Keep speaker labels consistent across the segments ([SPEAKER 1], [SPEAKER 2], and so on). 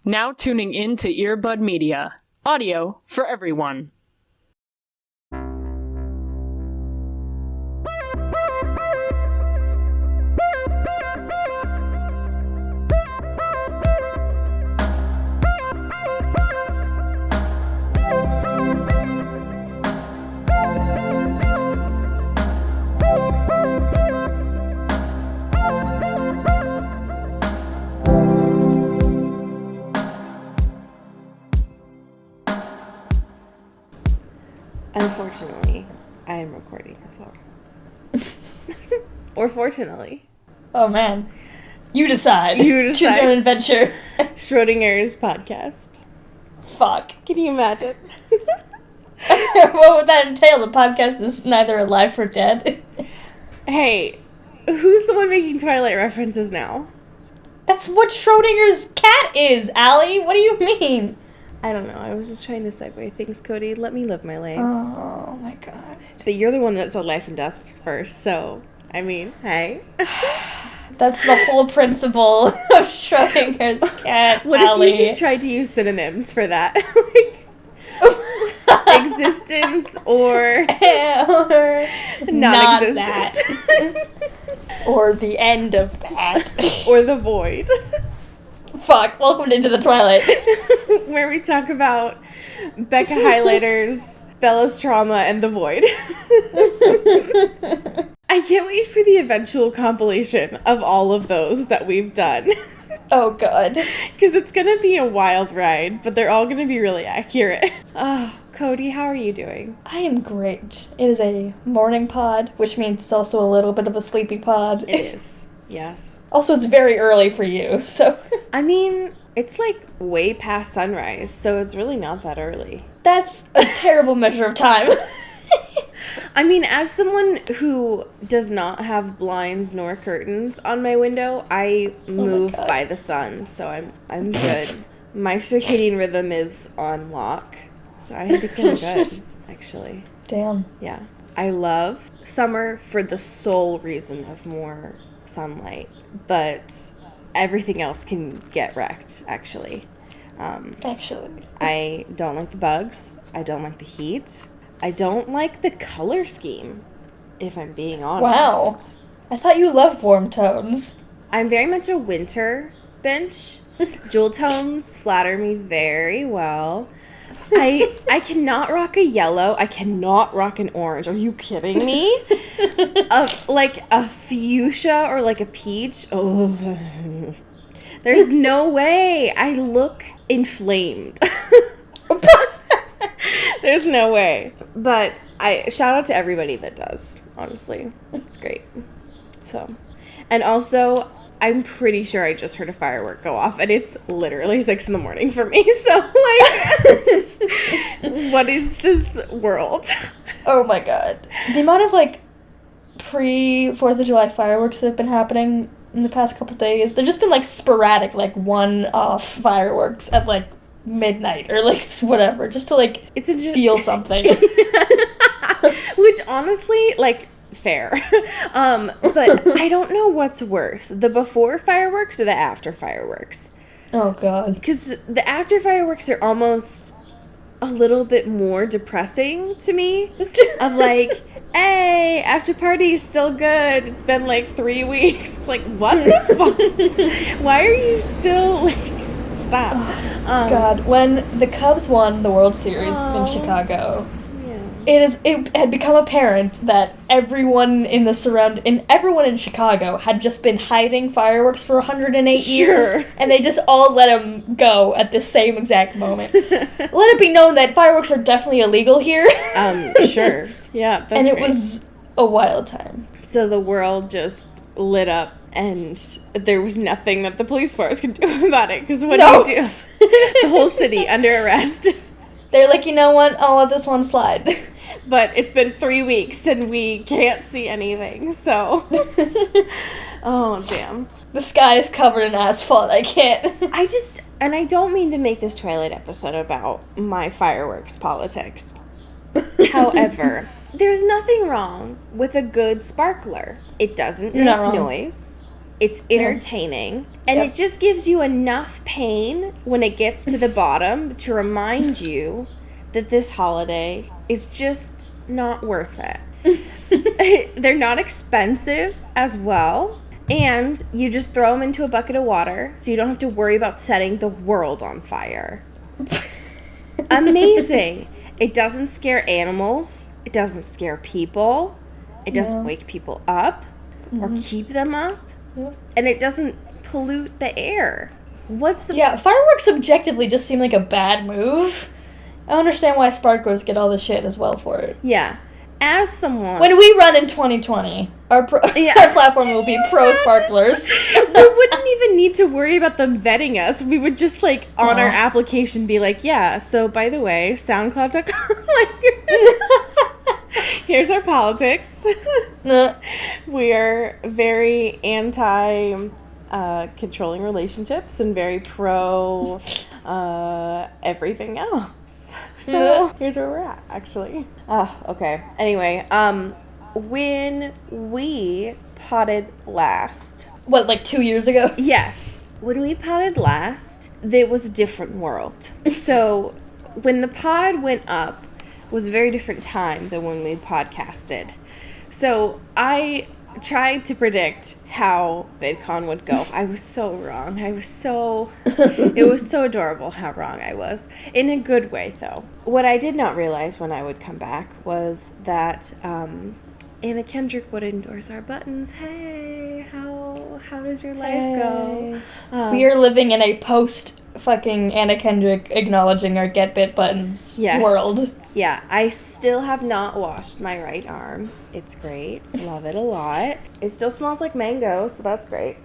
[SPEAKER 1] Now tuning in to Earbud Media. Audio for everyone.
[SPEAKER 2] Unfortunately, I am recording as well. Or fortunately.
[SPEAKER 3] Oh man. You decide.
[SPEAKER 2] You decide.
[SPEAKER 3] Choose your own adventure.
[SPEAKER 2] Schrödinger's podcast.
[SPEAKER 3] Fuck.
[SPEAKER 2] Can you imagine?
[SPEAKER 3] What would that entail? The podcast is neither alive or dead.
[SPEAKER 2] Hey, who's the one making Twilight references now?
[SPEAKER 3] That's what Schrödinger's cat is, Allie. What do you mean?
[SPEAKER 2] I don't know. I was just trying to segue things, Cody. Let me live my life.
[SPEAKER 3] Oh my god.
[SPEAKER 2] But you're the one that said life and death first, so, I mean, hey.
[SPEAKER 3] That's the whole principle of Schrödinger's cat,
[SPEAKER 2] What
[SPEAKER 3] Allie.
[SPEAKER 2] if you just tried to use synonyms for that? Existence or non-existence.
[SPEAKER 3] Or the end of that.
[SPEAKER 2] Or the void.
[SPEAKER 3] Fuck, welcome into the Twilight.
[SPEAKER 2] Where we talk about Becca Highlighter's Bella's trauma and the void. I can't wait for the eventual compilation of all of those that we've done.
[SPEAKER 3] Oh god.
[SPEAKER 2] Because it's going to be a wild ride, but they're all going to be really accurate. Oh, Cody, how are you doing?
[SPEAKER 3] I am great. It is a morning pod, which means it's also a little bit of a sleepy pod.
[SPEAKER 2] It is. Yes.
[SPEAKER 3] Also, it's very early for you, so...
[SPEAKER 2] I mean, it's like way past sunrise, so it's really not that early.
[SPEAKER 3] That's a terrible measure of time.
[SPEAKER 2] I mean, as someone who does not have blinds nor curtains on my window, I move by the sun, so I'm good. My circadian rhythm is on lock, so I think I'm good, actually.
[SPEAKER 3] Damn.
[SPEAKER 2] Yeah. I love summer for the sole reason of more sunlight, but everything else can get wrecked, actually. I don't like the bugs. I don't like the heat. I don't like the color scheme, if I'm being honest.
[SPEAKER 3] Wow. I thought you loved warm tones.
[SPEAKER 2] I'm very much a winter bench. Jewel tones flatter me very well. I cannot rock a yellow. I cannot rock an orange. Are you kidding me? Like a fuchsia or like a peach. Oh, there's no way. I look inflamed. There's no way. But I shout out to everybody that does, honestly. It's great. So, and also, I'm pretty sure I just heard a firework go off, and it's literally 6 a.m. for me, so, like, what is this world?
[SPEAKER 3] Oh my god. The amount of, like, pre-4th of July fireworks that have been happening in the past couple days, they've just been, like, sporadic, like, one-off fireworks at, like, midnight, or, like, whatever, just to, like, feel something.
[SPEAKER 2] Which, honestly, like... fair. But I don't know what's worse, the before fireworks or the after fireworks.
[SPEAKER 3] Oh god.
[SPEAKER 2] Because the after fireworks are almost a little bit more depressing to me. Of like, hey, after party is still good. It's been like 3 weeks. It's like, what the fuck? Why are you still like, stop.
[SPEAKER 3] God, when the Cubs won the World Series in Chicago, it had become apparent that everyone in Chicago had just been hiding fireworks for 108 years, and they just all let them go at the same exact moment. Let it be known that fireworks are definitely illegal here.
[SPEAKER 2] Sure. Yeah, that's
[SPEAKER 3] and it
[SPEAKER 2] right.
[SPEAKER 3] was a wild time.
[SPEAKER 2] So the world just lit up, and there was nothing that the police force could do about it, because what do you do? The whole city under arrest.
[SPEAKER 3] They're like, you know what, I'll let this one slide.
[SPEAKER 2] But it's been 3 weeks and we can't see anything, so. Oh, damn.
[SPEAKER 3] The sky is covered in asphalt, I can't.
[SPEAKER 2] And I don't mean to make this Twilight episode about my fireworks politics. However, there's nothing wrong with a good sparkler. It doesn't make noise. It's entertaining. And it just gives you enough pain when it gets to the bottom to remind you that this holiday is just not worth it. They're not expensive as well. And you just throw them into a bucket of water so you don't have to worry about setting the world on fire. Amazing. It doesn't scare animals. It doesn't scare people. It doesn't wake people up or keep them up. And it doesn't pollute the air. What's the...
[SPEAKER 3] Yeah, fireworks subjectively just seem like a bad move. I don't understand why sparklers get all the shit as well for it.
[SPEAKER 2] Yeah. As someone...
[SPEAKER 3] When we run in 2020, our platform will be pro sparklers.
[SPEAKER 2] We wouldn't even need to worry about them vetting us. We would just, like, on our application be like, yeah, so by the way, SoundCloud.com, here's our politics. We're very anti controlling relationships and very pro everything else. So here's where we're at, actually. Okay. Anyway, when we potted last...
[SPEAKER 3] What, like 2 years ago?
[SPEAKER 2] Yes. When we potted last, it was a different world. So when the pod went up, it was a very different time than when we podcasted. So I tried to predict how VidCon would go. I was so wrong. It was so adorable how wrong I was. In a good way, though. What I did not realize when I would come back was that Anna Kendrick would endorse our buttons. Hey, how does your life go?
[SPEAKER 3] We are living in a post-fucking Anna Kendrick acknowledging our Get Bit buttons world.
[SPEAKER 2] Yeah, I still have not washed my right arm. It's great. Love it a lot. It still smells like mango, so that's great.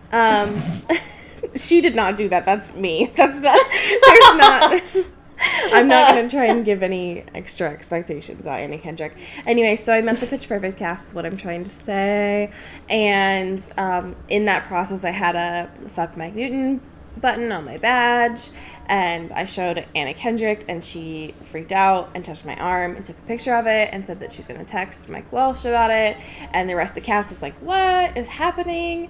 [SPEAKER 2] She did not do that. That's me. That's not... There's not... I'm not going to try and give any extra expectations about Anna Kendrick. Anyway, so I meant the Pitch Perfect cast is what I'm trying to say. And in that process, I had a Fuck Mike Newton button on my badge. And I showed Anna Kendrick, and she freaked out and touched my arm and took a picture of it and said that she was going to text Mike Welsh about it. And the rest of the cast was like, what is happening?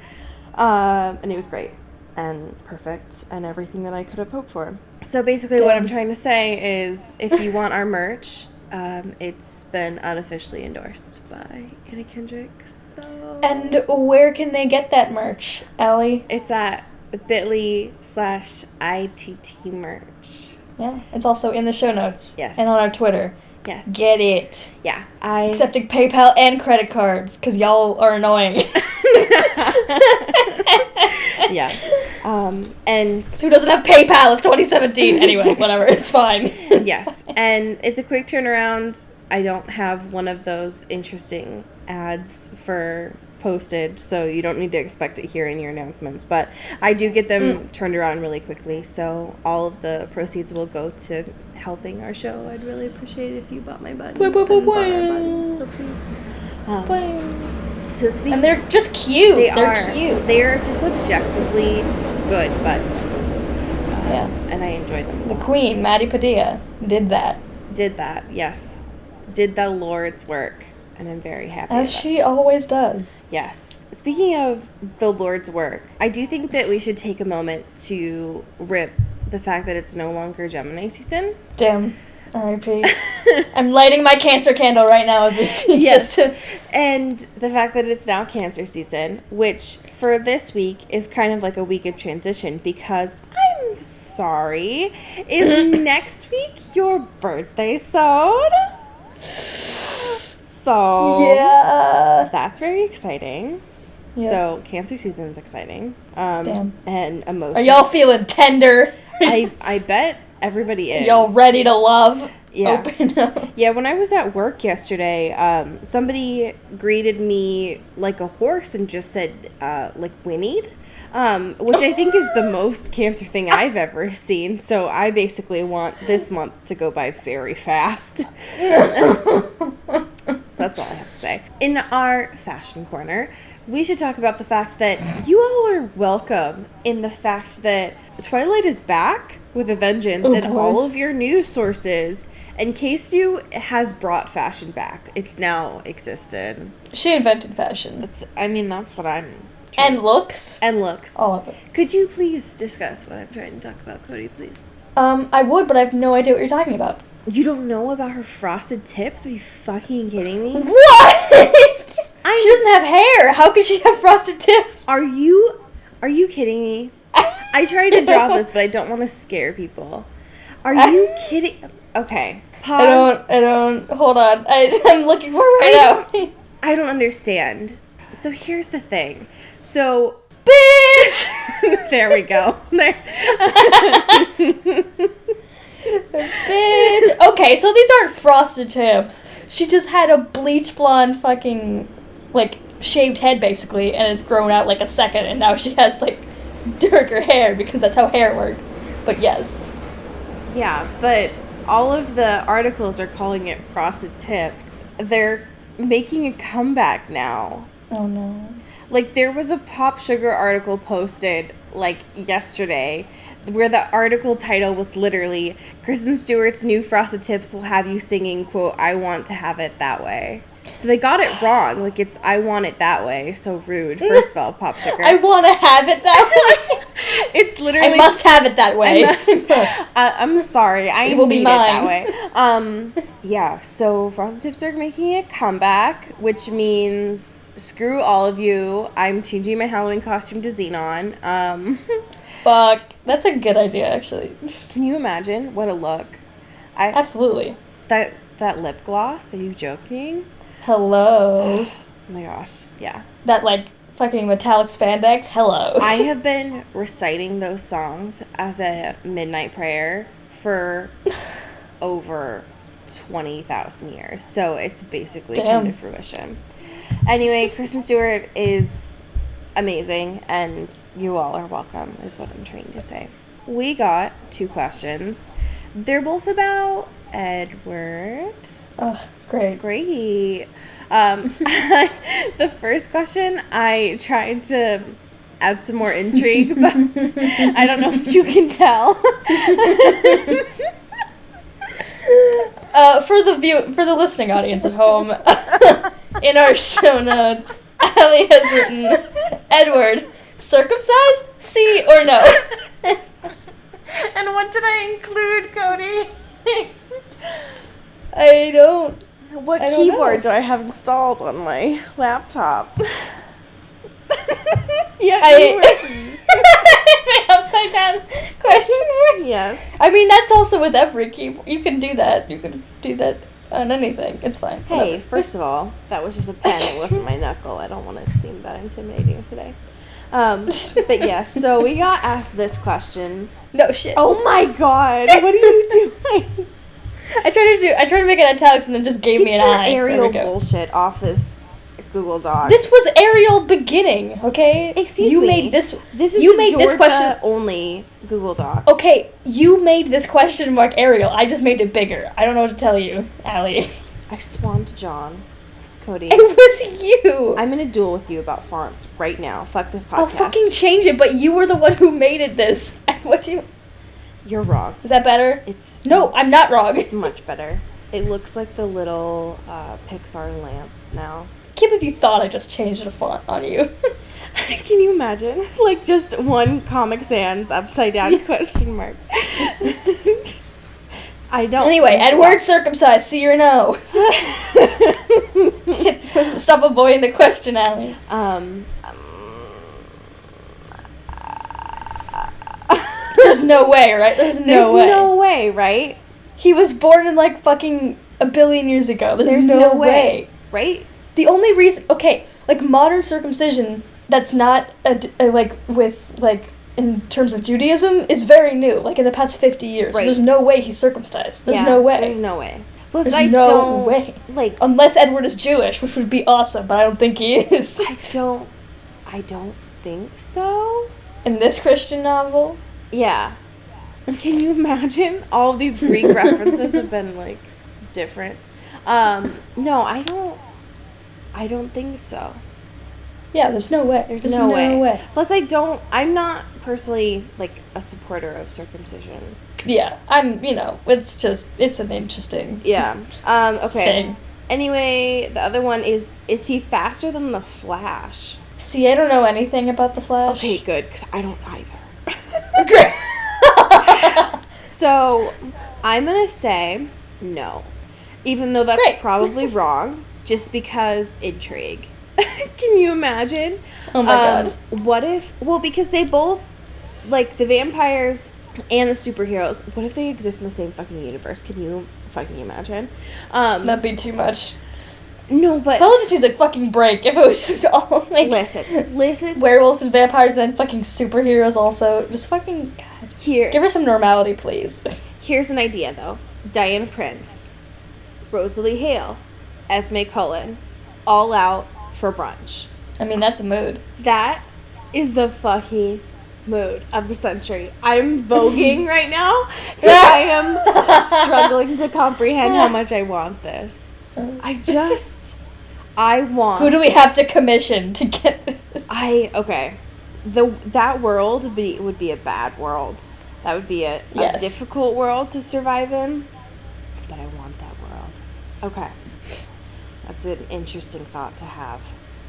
[SPEAKER 2] And it was great and perfect and everything that I could have hoped for. So basically what I'm trying to say is if you want our merch, it's been unofficially endorsed by Anna Kendrick. So...
[SPEAKER 3] And where can they get that merch, Allie?
[SPEAKER 2] It's at bit.ly/ITT merch.
[SPEAKER 3] Yeah, it's also in the show notes.
[SPEAKER 2] Yes.
[SPEAKER 3] And on our Twitter.
[SPEAKER 2] Yes.
[SPEAKER 3] Get it.
[SPEAKER 2] Yeah.
[SPEAKER 3] Accepting PayPal and credit cards, because y'all are annoying.
[SPEAKER 2] Yeah. And...
[SPEAKER 3] So who doesn't have PayPal? It's 2017. Anyway, whatever. It's fine.
[SPEAKER 2] Yes. And it's a quick turnaround. I don't have one of those interesting ads for... posted, so you don't need to expect it here in your announcements, but I do get them turned around really quickly, so all of the proceeds will go to helping our show. I'd really appreciate it if you bought my buttons and bought our buttons, so please. So speaking,
[SPEAKER 3] and they're just cute. They're cute.
[SPEAKER 2] They are just objectively good buttons.
[SPEAKER 3] Yeah.
[SPEAKER 2] And I enjoy them.
[SPEAKER 3] The Queen, Maddie Padilla, did that,
[SPEAKER 2] yes. Did the Lord's work. And I'm very happy.
[SPEAKER 3] As she always does.
[SPEAKER 2] Yes. Speaking of the Lord's work, I do think that we should take a moment to rip the fact that it's no longer Gemini season.
[SPEAKER 3] Damn. R.I.P. I'm lighting my Cancer candle right now as we speak.
[SPEAKER 2] Yes. And the fact that it's now Cancer season, which for this week is kind of like a week of transition because I'm sorry, is next week your birthday sode? So,
[SPEAKER 3] yeah,
[SPEAKER 2] that's very exciting. Yep. So, Cancer season's exciting.
[SPEAKER 3] Damn.
[SPEAKER 2] And emotional.
[SPEAKER 3] Are y'all feeling tender?
[SPEAKER 2] I bet everybody is.
[SPEAKER 3] Y'all ready to love?
[SPEAKER 2] Yeah.
[SPEAKER 3] Open up.
[SPEAKER 2] Yeah, when I was at work yesterday, somebody greeted me like a horse and just said, like, whinnied. Which I think is the most Cancer thing I've ever seen. So I basically want this month to go by very fast. That's all I have to say. In our fashion corner, we should talk about the fact that you all are welcome in the fact that Twilight is back with a vengeance and all of your news sources. And Keisu has brought fashion back. It's now existed.
[SPEAKER 3] She invented fashion.
[SPEAKER 2] That's what I'm
[SPEAKER 3] And looks.
[SPEAKER 2] And looks.
[SPEAKER 3] All of it.
[SPEAKER 2] Could you please discuss what I'm trying to talk about, Cody, please?
[SPEAKER 3] I would, but I have no idea what you're talking about.
[SPEAKER 2] You don't know about her frosted tips? Are you fucking kidding me?
[SPEAKER 3] What? She doesn't have hair. How could she have frosted tips?
[SPEAKER 2] Are you kidding me? I tried to draw this, but I don't want to scare people. Are you kidding? Okay. Pause.
[SPEAKER 3] I don't. Hold on. I'm looking for it right now.
[SPEAKER 2] I don't understand. So here's the thing. So,
[SPEAKER 3] bitch!
[SPEAKER 2] There we go. There.
[SPEAKER 3] Bitch. Okay, so these aren't frosted tips. She just had a bleach blonde fucking, like, shaved head, basically, and it's grown out, like, a second, and now she has, like, darker hair, because that's how hair works. But yes.
[SPEAKER 2] Yeah, but all of the articles are calling it frosted tips. They're making a comeback now.
[SPEAKER 3] Oh, no.
[SPEAKER 2] Like, there was a Pop Sugar article posted, like, yesterday, where the article title was literally, Kristen Stewart's new frosted tips will have you singing, quote, I want to have it that way. So they got it wrong. Like, it's I want it that way. So rude. First of all, Pop Sugar.
[SPEAKER 3] I want to have it that way.
[SPEAKER 2] It's literally...
[SPEAKER 3] I must have it that way.
[SPEAKER 2] I'm sorry. I
[SPEAKER 3] it will be mine.
[SPEAKER 2] It that way. Yeah, so frosted tips are making a comeback, which means screw all of you. I'm changing my Halloween costume to Xenon.
[SPEAKER 3] Fuck. That's a good idea, actually.
[SPEAKER 2] Can you imagine? What a look.
[SPEAKER 3] Absolutely.
[SPEAKER 2] That lip gloss? Are you joking?
[SPEAKER 3] Hello.
[SPEAKER 2] Oh my gosh. Yeah.
[SPEAKER 3] That, like, fucking metallic spandex? Hello.
[SPEAKER 2] I have been reciting those songs as a midnight prayer for over 20,000 years. So it's basically come to fruition. Anyway, Kristen Stewart is amazing, and you all are welcome, is what I'm trying to say. We got 2 questions. They're both about Edward.
[SPEAKER 3] Oh, great.
[SPEAKER 2] Great. The first question, I tried to add some more intrigue, but I don't know if you can tell.
[SPEAKER 3] For the listening audience at home, in our show notes, Allie has written, Edward, circumcised? See or no?
[SPEAKER 2] And what did I include, Cody?
[SPEAKER 3] I don't.
[SPEAKER 2] What keyboard do I have installed on my laptop? Yeah,
[SPEAKER 3] my upside down question mark.
[SPEAKER 2] Yes.
[SPEAKER 3] I mean, that's also with every keyboard. You can do that. You can do that on anything. It's fine.
[SPEAKER 2] Hey, first of all, that was just a pen. It wasn't my knuckle. I don't want to seem that intimidating today. But yes, so we got asked this question.
[SPEAKER 3] No shit.
[SPEAKER 2] Oh my god, what are you doing?
[SPEAKER 3] I tried to make it italics and then just gave me an eye.
[SPEAKER 2] Get your Arial bullshit off this Google Doc.
[SPEAKER 3] This was Arial beginning, okay?
[SPEAKER 2] Excuse me.
[SPEAKER 3] You made this.
[SPEAKER 2] This is
[SPEAKER 3] you
[SPEAKER 2] the
[SPEAKER 3] made
[SPEAKER 2] Georgia
[SPEAKER 3] this question
[SPEAKER 2] only Google Doc.
[SPEAKER 3] Okay, you made this question mark Arial. I just made it bigger. I don't know what to tell you, Allie.
[SPEAKER 2] I swan to John. Cody.
[SPEAKER 3] It was you.
[SPEAKER 2] I'm in a duel with you about fonts right now. Fuck this podcast.
[SPEAKER 3] I'll fucking change it, but you were the one who made it this. What's you?
[SPEAKER 2] You're wrong.
[SPEAKER 3] Is that better? No, I'm not wrong.
[SPEAKER 2] It's much better. It looks like the little Pixar lamp now.
[SPEAKER 3] I can't believe you thought I just changed the font on you.
[SPEAKER 2] Can you imagine? Like, just one Comic Sans upside down question mark. I don't.
[SPEAKER 3] Anyway, Edward circumcised, see or no? Stop avoiding the question, Allie. There's no way, right? There's no
[SPEAKER 2] way, right?
[SPEAKER 3] He was born in, like, fucking a billion years ago. There's no way.
[SPEAKER 2] Right?
[SPEAKER 3] The only reason... Okay, like, modern circumcision that's not, like, with, like, in terms of Judaism, is very new. Like, in the past 50 years. Right. So there's no way he's circumcised. There's no way.
[SPEAKER 2] There's no way. Plus,
[SPEAKER 3] there's no way.
[SPEAKER 2] Like...
[SPEAKER 3] Unless Edward is Jewish, which would be awesome, but I don't think he is.
[SPEAKER 2] I don't think so.
[SPEAKER 3] In this Christian novel...
[SPEAKER 2] Yeah. Can you imagine? All of these Greek references have been, like, different. No, I don't think so.
[SPEAKER 3] Yeah, there's no way.
[SPEAKER 2] There's no way. Plus, I'm not personally, like, a supporter of circumcision.
[SPEAKER 3] Yeah, it's an interesting
[SPEAKER 2] okay.
[SPEAKER 3] thing.
[SPEAKER 2] Anyway, the other one is he faster than the Flash?
[SPEAKER 3] See, I don't know anything about The Flash.
[SPEAKER 2] Okay, good, because I don't either. So, I'm going to say no. Even though that's probably wrong, just because intrigue. Can you imagine?
[SPEAKER 3] Oh my god.
[SPEAKER 2] What if... Well, because they both... Like, the vampires and the superheroes, what if they exist in the same fucking universe? Can you fucking imagine?
[SPEAKER 3] That'd be too much.
[SPEAKER 2] No, but...
[SPEAKER 3] Bella just needs a fucking break if it was just all, like...
[SPEAKER 2] Listen.
[SPEAKER 3] Werewolves and vampires and then fucking superheroes also. Just fucking... God.
[SPEAKER 2] Here.
[SPEAKER 3] Give her some normality, please.
[SPEAKER 2] Here's an idea, though. Diana Prince, Rosalie Hale, Esme Cullen, all out for brunch.
[SPEAKER 3] I mean, that's a mood.
[SPEAKER 2] That is the fucking mood of the century. I'm voguing right now because I am struggling to comprehend how much I want this. I want... Who
[SPEAKER 3] do we have to commission to get this?
[SPEAKER 2] Okay. That world would be a bad world. That would be a difficult world to survive in. But I want that world. Okay. That's an interesting thought to have.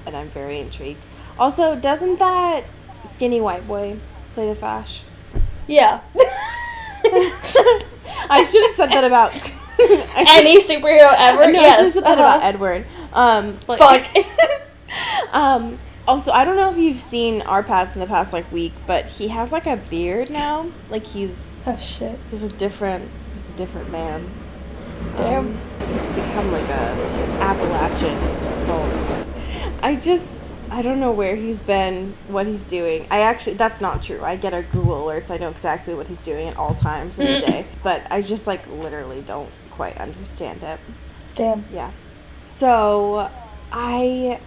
[SPEAKER 2] And I'm very intrigued. Also, doesn't that skinny white boy play the Flash?
[SPEAKER 3] Yeah.
[SPEAKER 2] I should have said that about...
[SPEAKER 3] Any superhero ever?
[SPEAKER 2] No,
[SPEAKER 3] yes.
[SPEAKER 2] I should have said that about Edward.
[SPEAKER 3] Fuck.
[SPEAKER 2] Also, I don't know if you've seen our paths in the past, like, week, but he has, like, a beard now. Like, he's...
[SPEAKER 3] Oh, shit.
[SPEAKER 2] He's a different man.
[SPEAKER 3] Damn.
[SPEAKER 2] He's become, like, a Appalachian folk. I don't know where he's been, what he's doing. That's not true. I get our Google alerts. I know exactly what he's doing at all times in the day. But I just, like, literally don't quite understand it.
[SPEAKER 3] Damn.
[SPEAKER 2] Yeah. So, I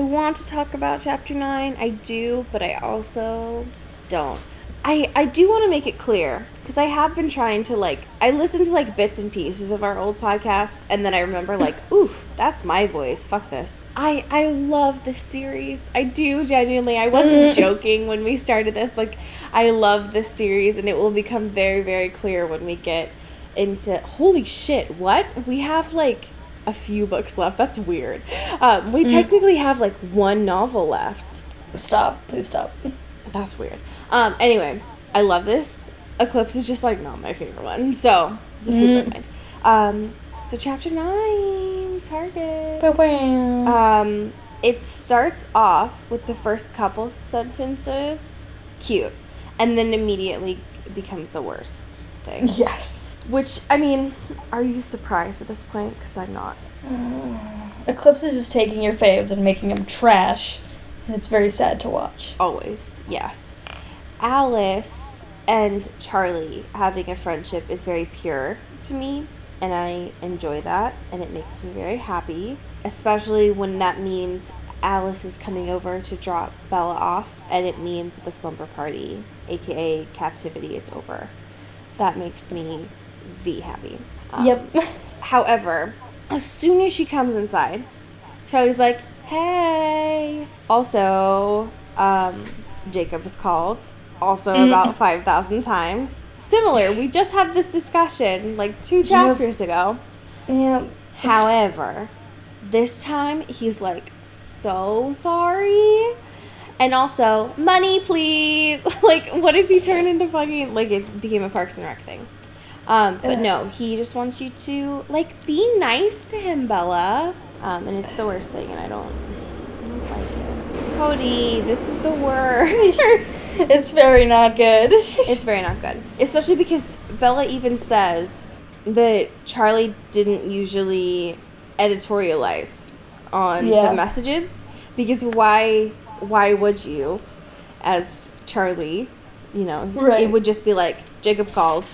[SPEAKER 2] want to talk about Chapter 9. I do, but I also don't. I do want to make it clear, because I have been trying to, like, I listen to, like, bits and pieces of our old podcasts, and then I remember, like, oof, that's my voice. Fuck this. I love this series. I do, genuinely. I wasn't joking when we started this. Like, I love this series, and it will become very, very clear when we get into... Holy shit, what? We have, like... a few books left. That's weird. We technically have like one novel left.
[SPEAKER 3] Stop. Please stop.
[SPEAKER 2] That's weird. Anyway, I love this. Eclipse is just like not my favorite one. So just keep that in mind. So chapter 9, Target. It starts off with the first couple sentences. Cute. And then immediately becomes the worst thing.
[SPEAKER 3] Yes.
[SPEAKER 2] Which, I mean, are you surprised at this point? Because I'm not.
[SPEAKER 3] Eclipse is just taking your faves and making them trash, and it's very sad to watch.
[SPEAKER 2] Always, yes. Alice and Charlie having a friendship is very pure to me, and I enjoy that, and it makes me very happy, especially when that means Alice is coming over to drop Bella off, and it means the slumber party, aka captivity, is over. That makes me happy.
[SPEAKER 3] Yep.
[SPEAKER 2] However, as soon as she comes inside, Charlie's like, hey. Also, Jacob is called. Also about 5,000 times. Similar. We just had this discussion like 2 chapters ago.
[SPEAKER 3] Yep.
[SPEAKER 2] However, this time he's like, so sorry. And also, money, please. Like, what if he turned into fucking, like, it became a Parks and Rec thing? But no, he just wants you to, like, be nice to him, Bella. And it's the worst thing, and I don't like it. Cody, this is the worst.
[SPEAKER 3] It's very not good.
[SPEAKER 2] It's very not good. Especially because Bella even says that Charlie didn't usually editorialize on the messages. Because why would you, as Charlie, you know, it would just be like, Jacob called.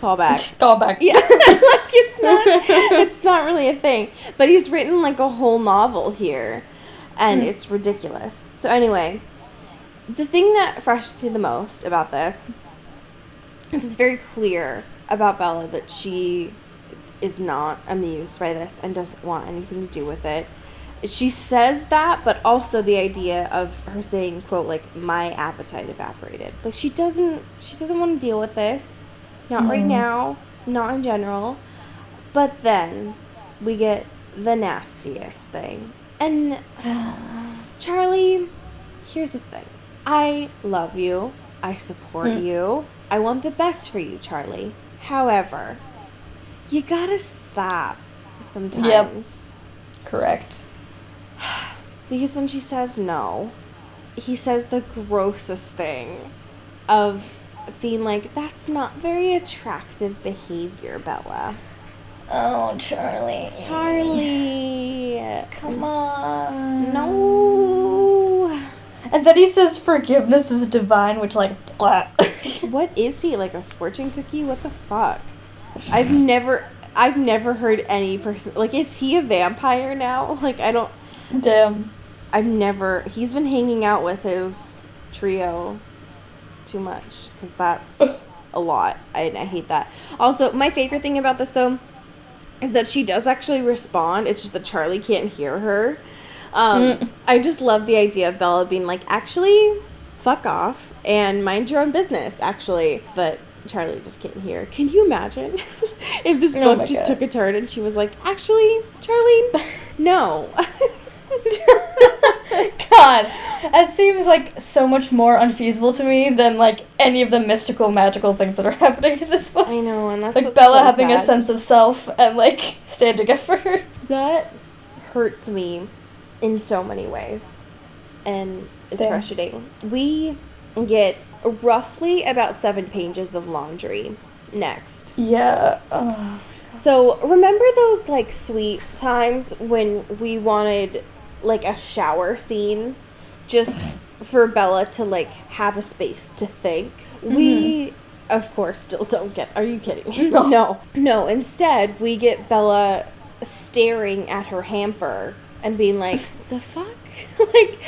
[SPEAKER 2] Call back.
[SPEAKER 3] Call back.
[SPEAKER 2] Yeah. Like, it's not really a thing. But he's written, like, a whole novel here. And it's ridiculous. So anyway, the thing that frustrates me the most about this is it's very clear about Bella that she is not amused by this and doesn't want anything to do with it. She says that, but also the idea of her saying, quote, like, my appetite evaporated. Like, she doesn't want to deal with this. Not right now, not in general. But then we get the nastiest thing. And Charlie, here's the thing. I love you. I support you. I want the best for you, Charlie. However, you gotta stop sometimes.
[SPEAKER 3] Yep. Correct.
[SPEAKER 2] Because when she says no, he says the grossest thing of being like, that's not very attractive behavior, Bella.
[SPEAKER 3] Oh, Charlie.
[SPEAKER 2] Charlie.
[SPEAKER 3] Come on.
[SPEAKER 2] No.
[SPEAKER 3] And then he says forgiveness is divine, which, like, blah.
[SPEAKER 2] What is he, like a fortune cookie? What the fuck? I've never heard any person, like, is he a vampire now? Like, I don't.
[SPEAKER 3] Damn.
[SPEAKER 2] He's been hanging out with his trio too much, because that's a lot. I hate that. Also, my favorite thing about this, though, is that she does actually respond. It's just that Charlie can't hear her. I just love the idea of Bella being like, actually, fuck off and mind your own business, actually. But Charlie just can't hear. Can you imagine if this book just took a turn and she was like, actually, Charlie, no.
[SPEAKER 3] God, that seems like so much more unfeasible to me than like any of the mystical, magical things that are happening in this book.
[SPEAKER 2] I know, and that's
[SPEAKER 3] like Bella
[SPEAKER 2] so
[SPEAKER 3] having
[SPEAKER 2] sad.
[SPEAKER 3] a sense of self and like standing up for her.
[SPEAKER 2] That hurts me in so many ways, and it's frustrating. We get roughly about 7 pages of laundry next.
[SPEAKER 3] Yeah.
[SPEAKER 2] So remember those like sweet times when we wanted like a shower scene just for Bella to like have a space to think? We of course still don't get. Are you kidding me? No, instead we get Bella staring at her hamper and being like, the fuck? Like,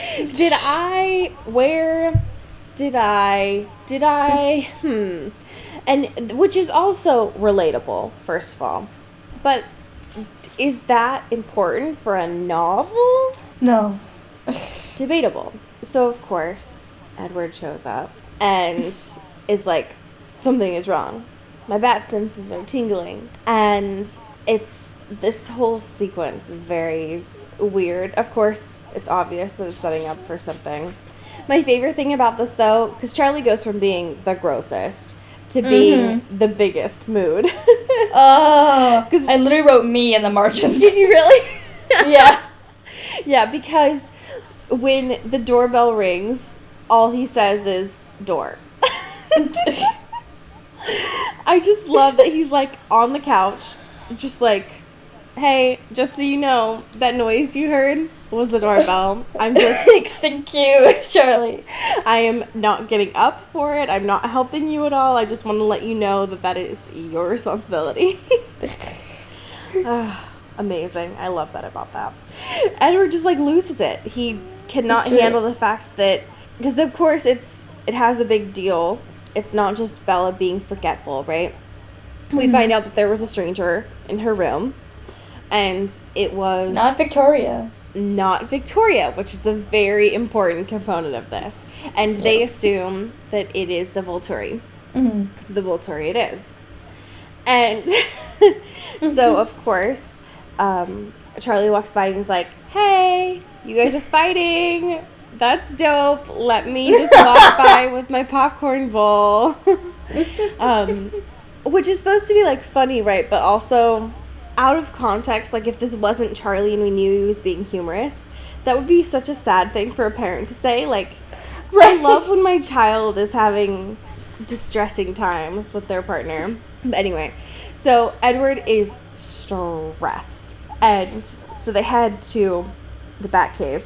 [SPEAKER 2] and which is also relatable, first of all, but is that important for a novel?
[SPEAKER 3] No.
[SPEAKER 2] Debatable. So of course Edward shows up and is like, something is wrong, my bat senses are tingling, and it's this whole sequence is very weird. Of course it's obvious that it's setting up for something. My favorite thing about this, though, because Charlie goes from being the grossest to being the biggest mood.
[SPEAKER 3] Oh, because I literally wrote me in the margins.
[SPEAKER 2] Did you really?
[SPEAKER 3] Yeah.
[SPEAKER 2] Yeah, because when the doorbell rings, all he says is, door. I just love that he's, like, on the couch, just like, hey, just so you know, that noise you heard was the doorbell. I'm just...
[SPEAKER 3] Thank you, Charlie.
[SPEAKER 2] I am not getting up for it. I'm not helping you at all. I just want to let you know that that is your responsibility. Amazing. I love that about that. Edward just, like, loses it. He cannot handle the fact that... Because, of course, it has a big deal. It's not just Bella being forgetful, right? We find out that there was a stranger in her room. And it was...
[SPEAKER 3] Not Victoria.
[SPEAKER 2] Not Victoria, which is the very important component of this. And they assume that it is the Volturi. So the Volturi it is. And so, of course, Charlie walks by and is like, hey, you guys are fighting. That's dope. Let me just walk by with my popcorn bowl. Which is supposed to be, like, funny, right? But also... out of context, like, if this wasn't Charlie and we knew he was being humorous, that would be such a sad thing for a parent to say. Like, I love when my child is having distressing times with their partner. But anyway, so Edward is stressed. And so they head to the Batcave.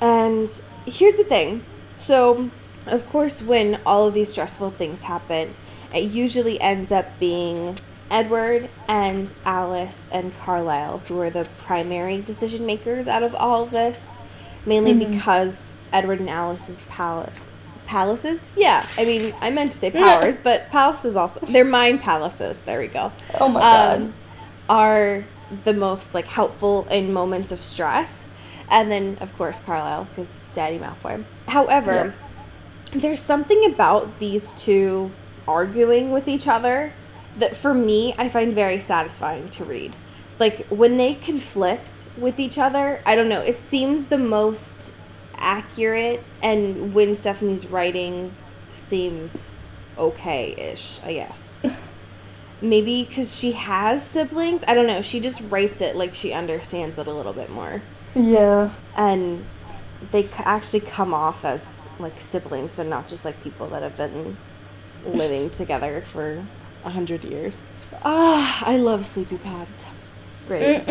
[SPEAKER 2] And here's the thing. So, of course, when all of these stressful things happen, it usually ends up being... Edward and Alice and Carlisle, who are the primary decision makers out of all of this, mainly because Edward and Alice's palaces? Yeah, I mean, I meant to say powers, but palaces also, they're mind palaces, there we go.
[SPEAKER 3] Oh my god.
[SPEAKER 2] Are the most, like, helpful in moments of stress. And then, of course, Carlisle, because Daddy Malfoy. However, there's something about these two arguing with each other that for me, I find very satisfying to read. like, when they conflict with each other, I don't know, it seems the most accurate, and when Stephanie's writing seems okay-ish, I guess. Maybe because she has siblings, I don't know, she just writes it like she understands it a little bit more.
[SPEAKER 3] Yeah.
[SPEAKER 2] And they actually come off as, like, siblings and not just, like, people that have been living together for 100 years. I love sleepy pads. Great.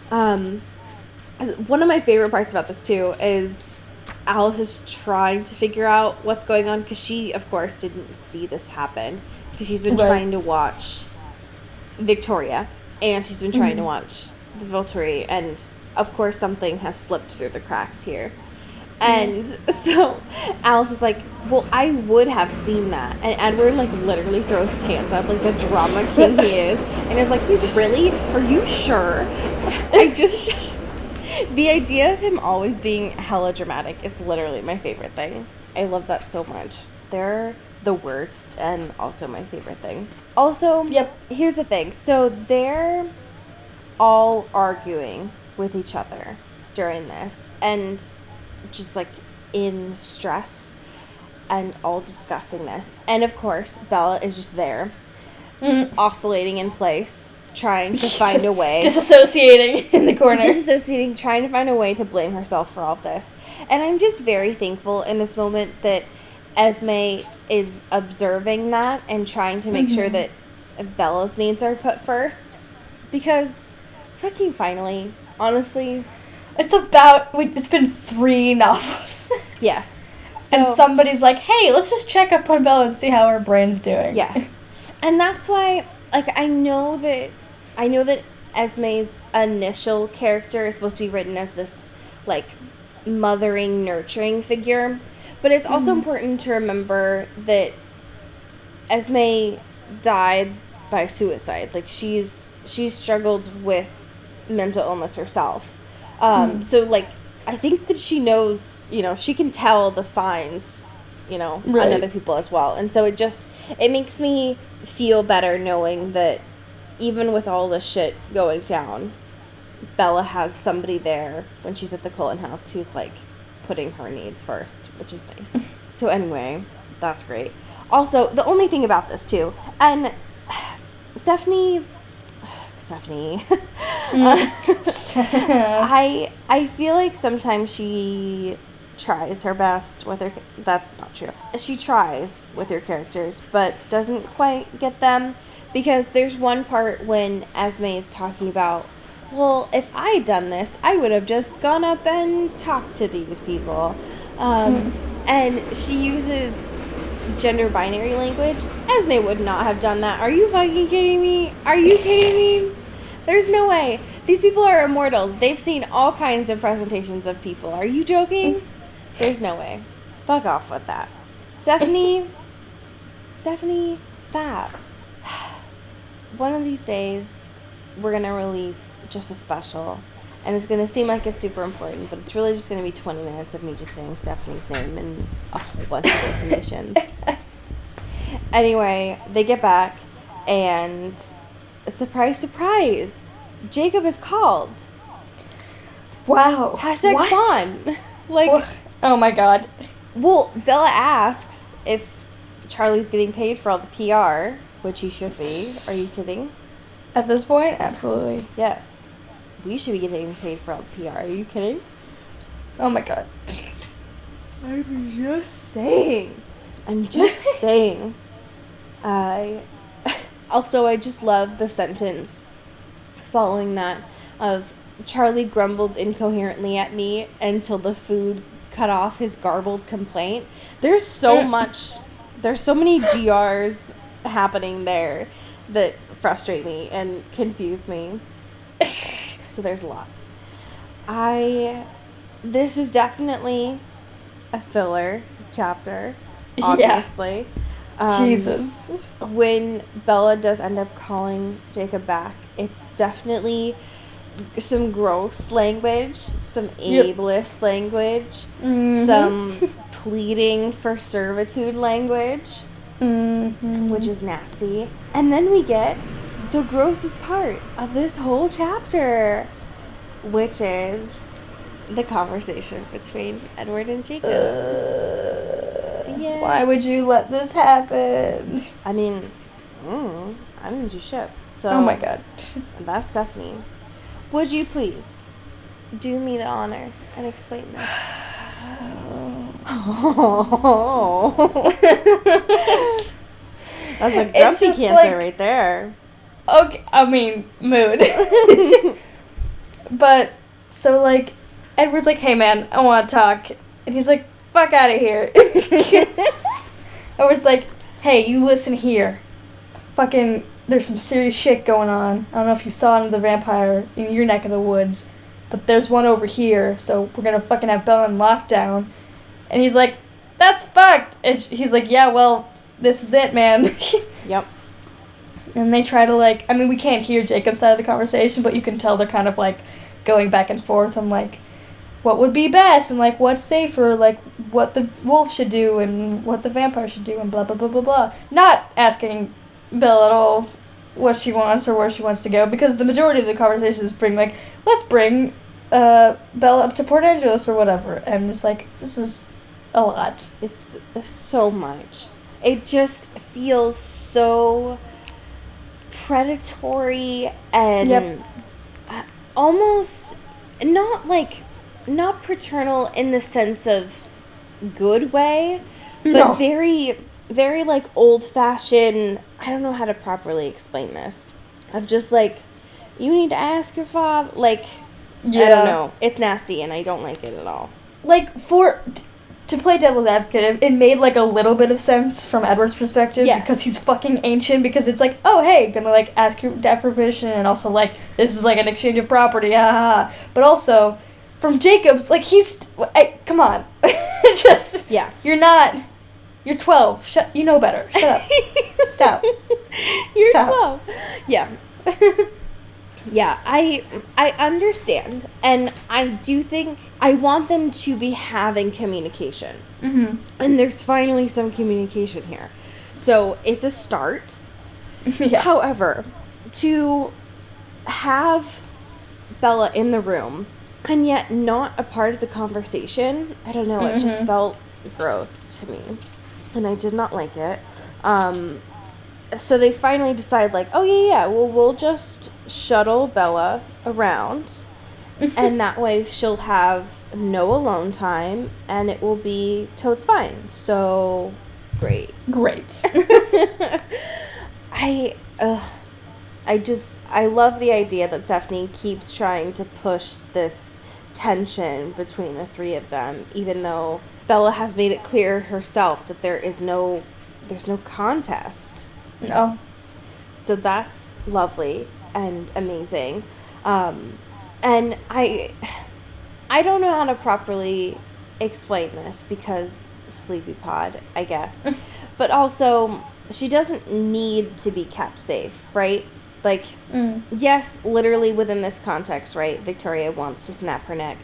[SPEAKER 2] One of my favorite parts about this, too, is Alice is trying to figure out what's going on, because she, of course, didn't see this happen, because she's been trying to watch Victoria, and she's been trying to watch the Volturi, and, of course, something has slipped through the cracks here. And so Alice is like, well, I would have seen that. And Edward, like, literally throws his hands up like the drama king he is. And is like, really? Are you sure? The idea of him always being hella dramatic is literally my favorite thing. I love that so much. They're the worst and also my favorite thing. Also, here's the thing. So they're all arguing with each other during this. And just, like, in stress and all discussing this. And, of course, Bella is just there, oscillating in place, trying to find a way.
[SPEAKER 3] Disassociating in the corner.
[SPEAKER 2] Trying to find a way to blame herself for all of this. And I'm just very thankful in this moment that Esme is observing that and trying to make sure that Bella's needs are put first. Because, fucking finally, honestly...
[SPEAKER 3] It's been 3 novels.
[SPEAKER 2] Yes.
[SPEAKER 3] So, and somebody's like, hey, let's just check up on Bella and see how her brain's doing.
[SPEAKER 2] Yes. And that's why, like, I know that Esme's initial character is supposed to be written as this, like, mothering, nurturing figure. But it's also important to remember that Esme died by suicide. Like, she's struggled with mental illness herself. So, like, I think that she knows, she can tell the signs, on other people as well. And so it makes me feel better knowing that even with all this shit going down, Bella has somebody there when she's at the Cullen house who's, like, putting her needs first, which is nice. So anyway, that's great. Also, the only thing about this, too, and Stephanie... I feel like sometimes she tries her best with her... That's not true. She tries with her characters, but doesn't quite get them. Because there's one part when Esme is talking about, well, if I had done this, I would have just gone up and talked to these people. And she uses gender binary language. Esme would not have done that. Are you fucking kidding me? Are you kidding me? There's no way. These people are immortals. They've seen all kinds of presentations of people. Are you joking? There's no way. Fuck off with that. Stephanie, stop. One of these days, we're going to release just a special. And it's going to seem like it's super important, but it's really just going to be 20 minutes of me just saying Stephanie's name and a whole bunch of explanations. Anyway, they get back, and surprise, surprise, Jacob is called.
[SPEAKER 3] Wow.
[SPEAKER 2] Hashtag spawn. Like,
[SPEAKER 3] oh my god.
[SPEAKER 2] Well, Bella asks if Charlie's getting paid for all the PR, which he should be. Are you kidding?
[SPEAKER 3] At this point, absolutely.
[SPEAKER 2] Yes. We should be getting paid for all the PR. Are you kidding?
[SPEAKER 3] Oh my god.
[SPEAKER 2] I'm just saying. Also, I just love the sentence following that of Charlie grumbled incoherently at me until the food cut off his garbled complaint. There's so many GRs happening there that frustrate me and confuse me. So there's a lot. This is definitely a filler chapter, obviously.
[SPEAKER 3] Yeah. Jesus.
[SPEAKER 2] When Bella does end up calling Jacob back, it's definitely some gross language, some ableist language, some pleading for servitude language, which is nasty. And then we get the grossest part of this whole chapter, which is the conversation between Edward and Jacob. Yeah.
[SPEAKER 3] Why would you let this happen?
[SPEAKER 2] I mean, I didn't do shit. So,
[SPEAKER 3] Oh my god.
[SPEAKER 2] That's Stephanie. Would you please do me the honor and explain this? That's a grumpy cancer right there.
[SPEAKER 3] Okay, I mean, mood. But, so, like, Edward's like, hey, man, I want to talk. And he's like, fuck out of here. Edward's like, hey, you listen here. Fucking, there's some serious shit going on. I don't know if you saw the vampire in your neck of the woods, but there's one over here, so we're gonna fucking have Bella in lockdown. And he's like, that's fucked. And he's like, yeah, well, this is it, man.
[SPEAKER 2] Yep.
[SPEAKER 3] And they try to, like, I mean, we can't hear Jacob's side of the conversation, but you can tell they're kind of, like, going back and forth on, like, what would be best, and, like, what's safer, like, what the wolf should do, and what the vampire should do, and blah, blah, blah, blah, blah. Not asking Bella at all what she wants or where she wants to go, because the majority of the conversation is let's bring Bella up to Port Angeles or whatever. And it's like, this is a lot.
[SPEAKER 2] It's so much. It just feels so predatory and almost not paternal in the sense of good way, but very, very, like, old-fashioned. I don't know how to properly explain this. Of just, like, you need to ask your father. Like, I don't know. It's nasty, and I don't like it at all.
[SPEAKER 3] Like, to play devil's advocate, it made, like, a little bit of sense from Edward's perspective, because he's fucking ancient, because it's like, oh, hey, gonna, like, ask your dad for permission, and also, like, this is, like, an exchange of property, But also, from Jacob's, like, come on. You're 12. You know better. Shut up. Stop.
[SPEAKER 2] You're 12. Yeah. Yeah, I understand, and I do think I want them to be having communication.
[SPEAKER 3] Mm-hmm.
[SPEAKER 2] And there's finally some communication here. So, it's a start.
[SPEAKER 3] Yeah.
[SPEAKER 2] However, to have Bella in the room and yet not a part of the conversation, I don't know, it just felt gross to me. And I did not like it. So they finally decide, like, oh, yeah, well, we'll just shuttle Bella around, and that way she'll have no alone time, and it will be totes fine. So, great. I love the idea that Stephanie keeps trying to push this tension between the three of them, even though Bella has made it clear herself that there's no contest.
[SPEAKER 3] No.
[SPEAKER 2] So that's lovely and amazing. And I don't know how to properly explain this because Sleepy Pod, I guess. But also, she doesn't need to be kept safe, right? Like, yes, literally within this context, right? Victoria wants to snap her neck.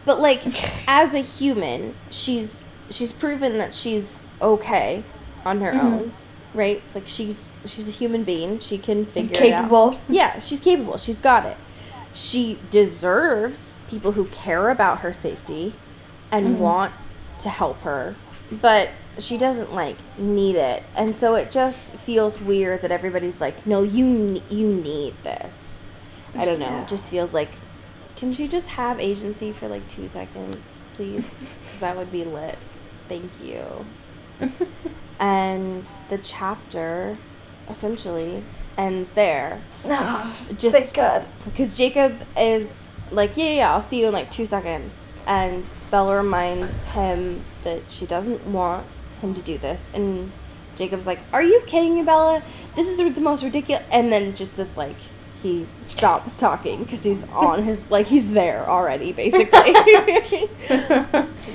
[SPEAKER 2] But, like, as a human, she's proven that she's okay on her own. Right? Like, she's a human being. She can figure it out.
[SPEAKER 3] Capable.
[SPEAKER 2] Yeah, she's capable. She's got it. She deserves people who care about her safety and want to help her. But she doesn't, like, need it. And so it just feels weird that everybody's like, no, you need this. I don't know. It just feels like, can she just have agency for, like, 2 seconds, please? Because that would be lit. Thank you. And the chapter essentially ends there.
[SPEAKER 3] Thank God.
[SPEAKER 2] Because Jacob is like, yeah, I'll see you in like 2 seconds. And Bella reminds him that she doesn't want him to do this. And Jacob's like, are you kidding me, Bella? This is the most ridiculous. And then just like, he stops talking because he's on his, like, he's there already, basically.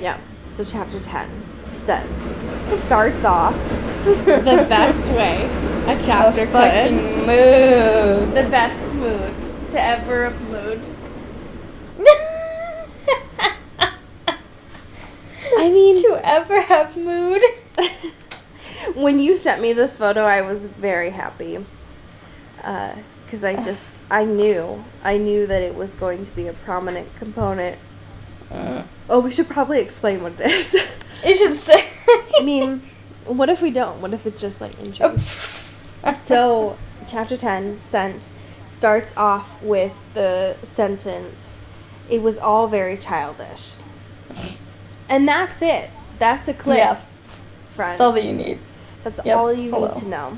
[SPEAKER 2] Yeah. So chapter 10. Sent starts off the best way a chapter could.
[SPEAKER 3] Mood.
[SPEAKER 2] The best mood to ever have mood. I mean,
[SPEAKER 3] to ever have mood.
[SPEAKER 2] When you sent me this photo, I was very happy. because I knew that it was going to be a prominent component. Oh, we should probably explain what it is.
[SPEAKER 3] You should say.
[SPEAKER 2] I mean, what if we don't? What if it's just like injury? So, chapter 10, Sent, starts off with the sentence, "It was all very childish." And that's it. That's Eclipse, friends.
[SPEAKER 3] That's all that you need.
[SPEAKER 2] That's all you need to know.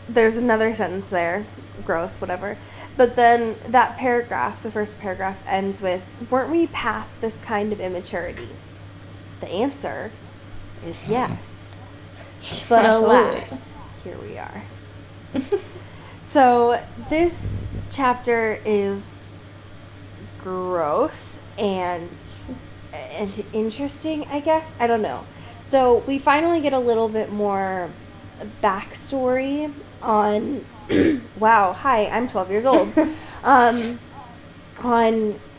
[SPEAKER 2] There's another sentence there. Gross, whatever. But then that paragraph, the first paragraph, ends with, "Weren't we past this kind of immaturity?" The answer is yes. But alas, here we are. So this chapter is gross and interesting, I guess. I don't know. So we finally get a little bit more backstory on wow, hi, I'm 12 years old. On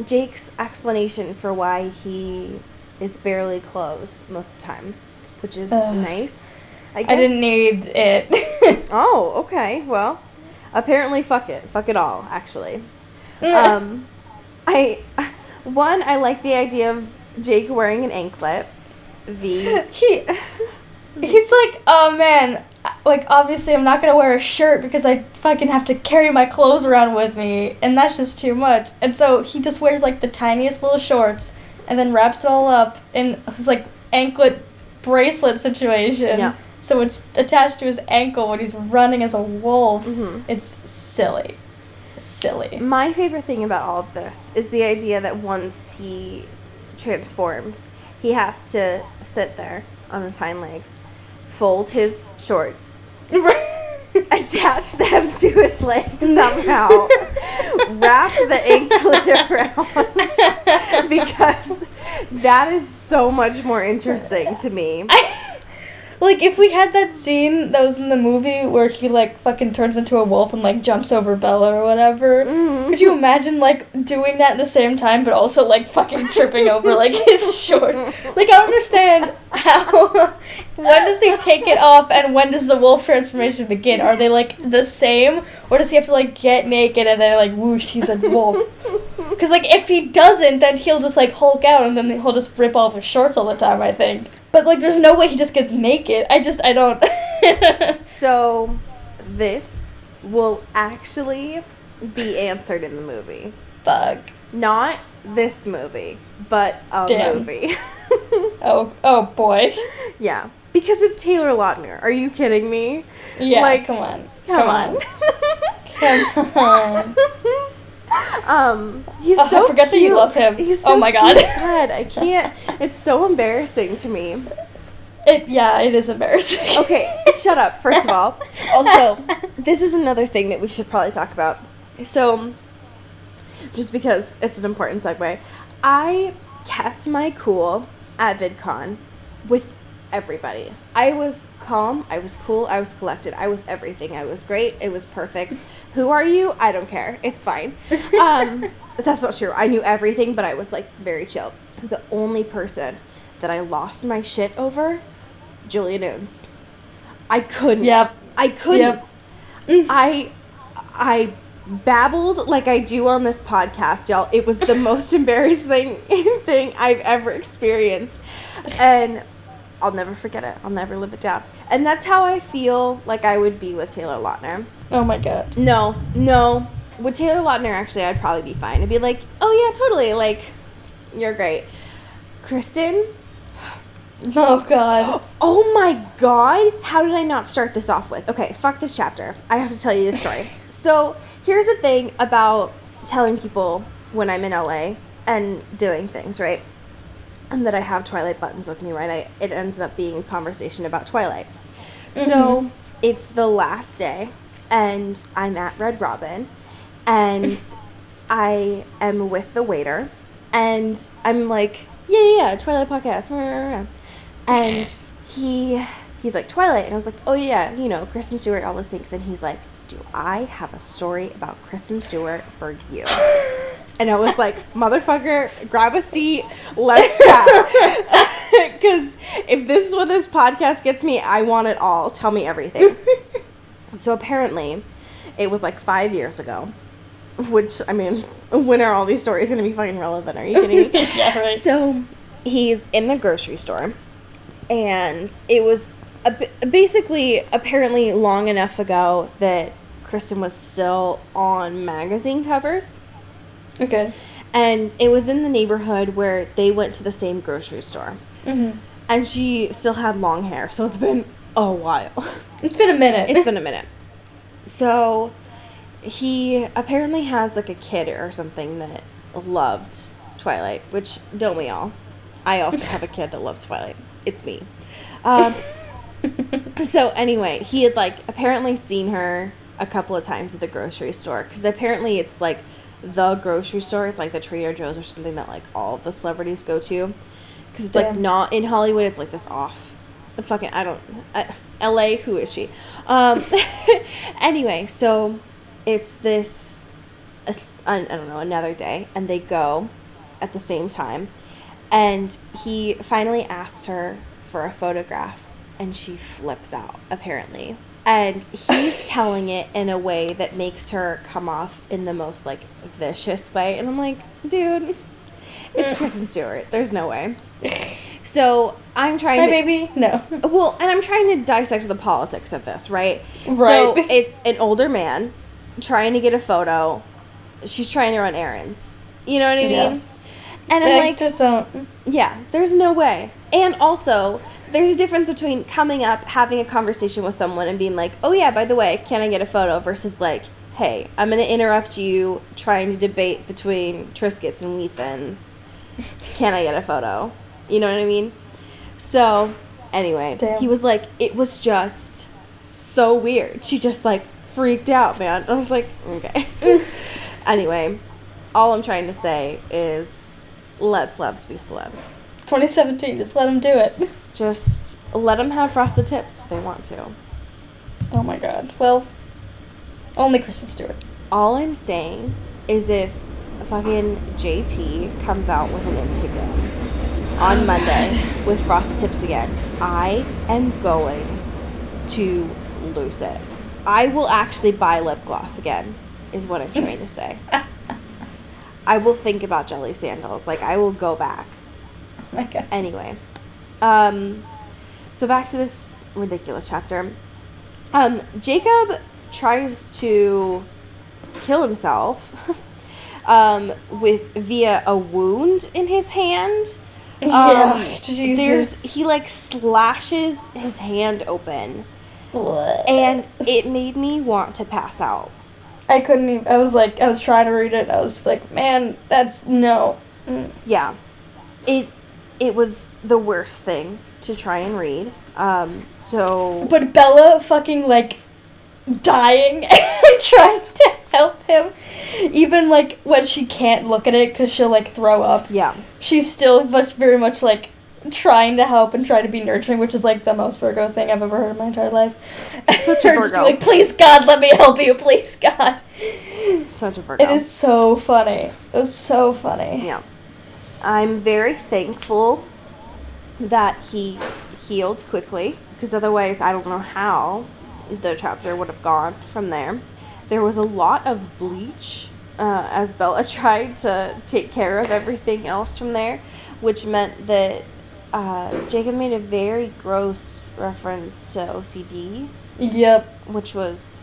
[SPEAKER 2] Jake's explanation for why he is barely clothed most of the time, which is nice. I
[SPEAKER 3] didn't need it.
[SPEAKER 2] Oh, okay. Well, apparently fuck it all, actually. I like the idea of Jake wearing an anklet.
[SPEAKER 3] He's like, oh man, like obviously I'm not gonna wear a shirt because I fucking have to carry my clothes around with me, and that's just too much. And so he just wears like the tiniest little shorts and then wraps it all up in his like anklet bracelet situation.
[SPEAKER 2] Yeah.
[SPEAKER 3] So it's attached to his ankle when he's running as a wolf.
[SPEAKER 2] Mm-hmm.
[SPEAKER 3] It's silly.
[SPEAKER 2] My favorite thing about all of this is the idea that once he transforms, he has to sit there on his hind legs, fold his shorts, attach them to his legs somehow, wrap the anklet around, because that is so much more interesting to me.
[SPEAKER 3] Like, if we had that scene that was in the movie where he, like, fucking turns into a wolf and, like, jumps over Bella or whatever, could you imagine, like, doing that at the same time, but also, like, fucking tripping over, like, his shorts? Like, I don't understand how... When does he take it off, and when does the wolf transformation begin? Are they, like, the same? Or does he have to, like, get naked and then, like, whoosh, he's a wolf? Because, like, if he doesn't, then he'll just, like, Hulk out, and then he'll just rip off his shorts all the time, I think. But, like, there's no way he just gets naked. I don't...
[SPEAKER 2] So, this will actually be answered in the movie.
[SPEAKER 3] Fuck.
[SPEAKER 2] Not this movie, but a movie.
[SPEAKER 3] Oh, boy.
[SPEAKER 2] Yeah. Because it's Taylor Lautner. Are you kidding me?
[SPEAKER 3] Yeah,
[SPEAKER 2] like,
[SPEAKER 3] come on.
[SPEAKER 2] Come on. He's so
[SPEAKER 3] I forget
[SPEAKER 2] cute.
[SPEAKER 3] that you love him.
[SPEAKER 2] He's so
[SPEAKER 3] oh my god.
[SPEAKER 2] God, I can't. It's so embarrassing to me.
[SPEAKER 3] It is embarrassing.
[SPEAKER 2] Okay, shut up, first of all. Also, this is another thing that we should probably talk about. So, just because it's an important segue, I kept my cool at VidCon with everybody. I was calm, I was cool, I was collected, I was everything. I was great, it was perfect. Who are you? I don't care. It's fine. That's not true. I knew everything, but I was like very chill. The only person that I lost my shit over, Julia Nunes. I couldn't.
[SPEAKER 3] Yep.
[SPEAKER 2] I couldn't. Yep. I babbled like I do on this podcast, y'all. It was the most embarrassing thing I've ever experienced. And I'll never forget it. I'll never live it down. And that's how I feel like I would be with Taylor Lautner.
[SPEAKER 3] Oh my god.
[SPEAKER 2] No. With Taylor Lautner, actually, I'd probably be fine. I'd be like, oh yeah, totally. Like, you're great. Kristen?
[SPEAKER 3] Oh god.
[SPEAKER 2] Oh my god. How did I not start this off with? Okay, fuck this chapter. I have to tell you the story. So, here's the thing about telling people when I'm in LA and doing things, right? And that I have Twilight buttons with me, right? It ends up being a conversation about Twilight. Mm-hmm. So, it's the last day, and I'm at Red Robin, and I am with the waiter, and I'm like, yeah, Twilight podcast. And he's like, Twilight. And I was like, oh yeah, Kristen Stewart, all those things. And he's like, do I have a story about Kristen Stewart for you? And I was like, motherfucker, grab a seat, let's chat. Because if this is what this podcast gets me, I want it all. Tell me everything. So apparently, It was like 5 years ago. Which, I mean, when are all these stories going to be fucking relevant? Are you kidding me?
[SPEAKER 3] Yeah, right.
[SPEAKER 2] So, he's in the grocery store. And it was basically, apparently, long enough ago that Kristen was still on magazine covers.
[SPEAKER 3] Okay.
[SPEAKER 2] And it was in the neighborhood where they went to the same grocery store.
[SPEAKER 3] Mm-hmm.
[SPEAKER 2] And she still had long hair, so it's been a while.
[SPEAKER 3] It's been a minute.
[SPEAKER 2] It's been a minute. So, he apparently has, like, a kid or something that loved Twilight, which, don't we all? I also have a kid that loves Twilight. It's me. So, anyway, he had, like, apparently seen her a couple of times at the grocery store, because apparently it's, like, the grocery store. It's, like, the Trader Joe's or something that, like, all of the celebrities go to. Because it's, like, not in Hollywood. It's, like, this off. Fucking, LA, who is she? Anyway, so it's this, I don't know, another day, and they go at the same time, and he finally asks her for a photograph, and she flips out, apparently. And he's telling it in a way that makes her come off in the most, like, vicious way, and I'm like, dude, it's Kristen Stewart. There's no way. So, I'm trying
[SPEAKER 3] Hi,
[SPEAKER 2] to...
[SPEAKER 3] baby? No.
[SPEAKER 2] Well, and I'm trying to dissect the politics of this, right?
[SPEAKER 3] Right.
[SPEAKER 2] So, it's an older man trying to get a photo. She's trying to run errands. You know what I mean?
[SPEAKER 3] Yeah.
[SPEAKER 2] And I'm like...
[SPEAKER 3] just don't...
[SPEAKER 2] Yeah, there's no way. And also, there's a difference between coming up, having a conversation with someone, and being like, oh yeah, by the way, can I get a photo? Versus like, hey, I'm going to interrupt you trying to debate between Triscuits and Wheat Thins. Can I get a photo? You know what I mean? So, anyway,
[SPEAKER 3] Damn.
[SPEAKER 2] He was like, it was just so weird. She just, like, freaked out, man. I was like, okay. Anyway, all I'm trying to say is, let celebs be celebs.
[SPEAKER 3] 2017, just let them do it.
[SPEAKER 2] Just let them have frosted tips if they want to.
[SPEAKER 3] Oh my god. Well, only Kristen Stewart.
[SPEAKER 2] All I'm saying is if fucking JT comes out with an Instagram on Monday with frosted tips again, I am going to lose it. I will actually buy lip gloss again, is what I'm trying to say. I will think about jelly sandals. Like, I will go back.
[SPEAKER 3] Oh my god.
[SPEAKER 2] Anyway. So back to this ridiculous chapter. Jacob tries to kill himself via a wound in his hand.
[SPEAKER 3] Jesus.
[SPEAKER 2] He like slashes his hand open,
[SPEAKER 3] What?
[SPEAKER 2] and it made me want to pass out.
[SPEAKER 3] I couldn't even, I was trying to read it, I was just like, man, that's, no.
[SPEAKER 2] Yeah. It was the worst thing to try and read.
[SPEAKER 3] But Bella fucking, like, dying and trying to help him, even, like, when she can't look at it because she'll, like, throw up.
[SPEAKER 2] Yeah.
[SPEAKER 3] She's still very much, like, trying to help and try to be nurturing, which is, like, the most Virgo thing I've ever heard in my entire life.
[SPEAKER 2] Such a Virgo.
[SPEAKER 3] Like, please, God, let me help you, please, God.
[SPEAKER 2] Such a Virgo.
[SPEAKER 3] It is so funny. It was so funny.
[SPEAKER 2] Yeah. I'm very thankful that he healed quickly, because otherwise I don't know how the chapter would have gone from there. There was a lot of bleach as Bella tried to take care of everything else from there, which meant that Jacob made a very gross reference to OCD.
[SPEAKER 3] Yep.
[SPEAKER 2] Which was,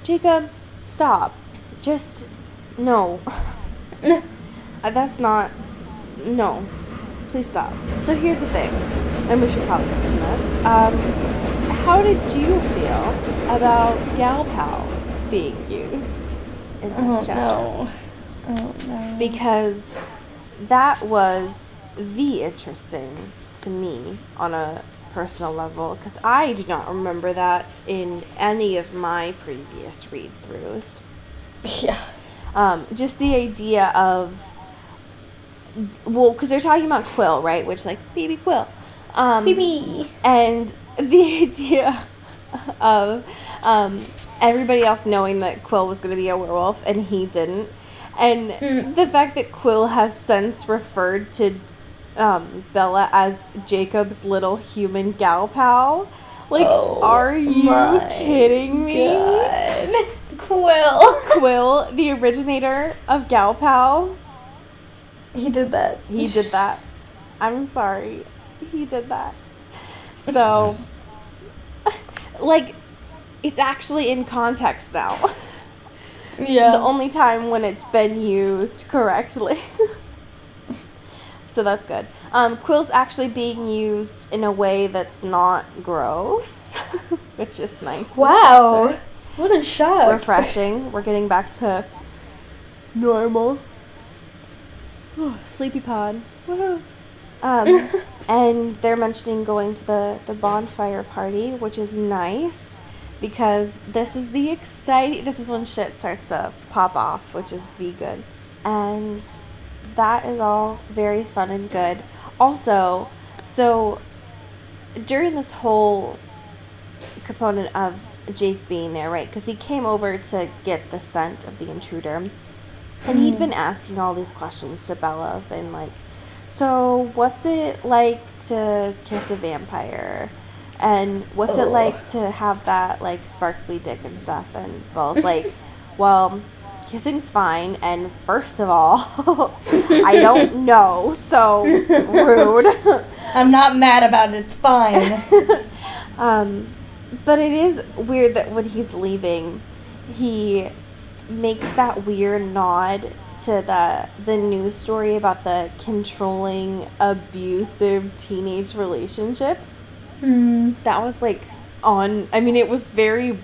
[SPEAKER 2] Jacob, stop. Just, no. That's not, no. Please stop. So here's the thing, and we should probably get to this. How did you feel about Gal Pal being used in this chapter?
[SPEAKER 3] No. Oh, no.
[SPEAKER 2] Because that was interesting to me on a personal level, because I do not remember that in any of my previous read-throughs.
[SPEAKER 3] Yeah.
[SPEAKER 2] Just the idea of, well, because they're talking about Quill, right? Which, like, baby Quill.
[SPEAKER 3] Baby.
[SPEAKER 2] And the idea of everybody else knowing that Quill was going to be a werewolf and he didn't. And the fact that Quill has since referred to Bella as Jacob's little human gal pal. Like, are you kidding me?
[SPEAKER 3] God.
[SPEAKER 2] Quill, the originator of Gal Pal.
[SPEAKER 3] He did that.
[SPEAKER 2] He did that. I'm sorry. He did that. So, like, it's actually in context now.
[SPEAKER 3] Yeah.
[SPEAKER 2] The only time when it's been used correctly. So that's good. Quill's actually being used in a way that's not gross, which is nice.
[SPEAKER 3] Wow. What a shock.
[SPEAKER 2] Refreshing. We're getting back to normal. Sleepy pod. Woohoo. And they're mentioning going to the bonfire party, which is nice because this is when shit starts to pop off, which is be good. And that is all very fun and good. Also, so during this whole component of Jake being there, right? Because he came over to get the scent of the intruder. And he'd been asking all these questions to Bella, and like, so what's it like to kiss a vampire? And what's it like to have that, like, sparkly dick and stuff? And Bella's like, well, kissing's fine, and first of all, I don't know, so rude.
[SPEAKER 3] I'm not mad about it, it's fine.
[SPEAKER 2] But it is weird that when he's leaving, he makes that weird nod to the news story about the controlling, abusive teenage relationships. That was like it was very,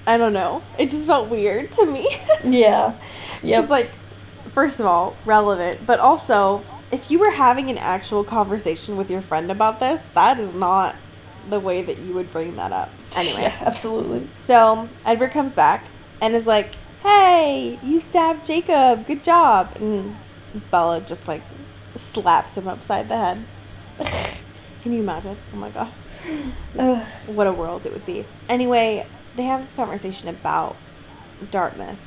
[SPEAKER 2] I don't know, it just felt weird to me.
[SPEAKER 3] Yeah.
[SPEAKER 2] Just like, first of all, relevant, but also, if you were having an actual conversation with your friend about this, that is not the way that you would bring that up. Anyway.
[SPEAKER 3] Yeah, absolutely.
[SPEAKER 2] So, Edward comes back and is like, hey, you stabbed Jacob, good job. And Bella just, like, slaps him upside the head. Can you imagine? Oh my god. What a world it would be. Anyway, they have this conversation about Dartmouth.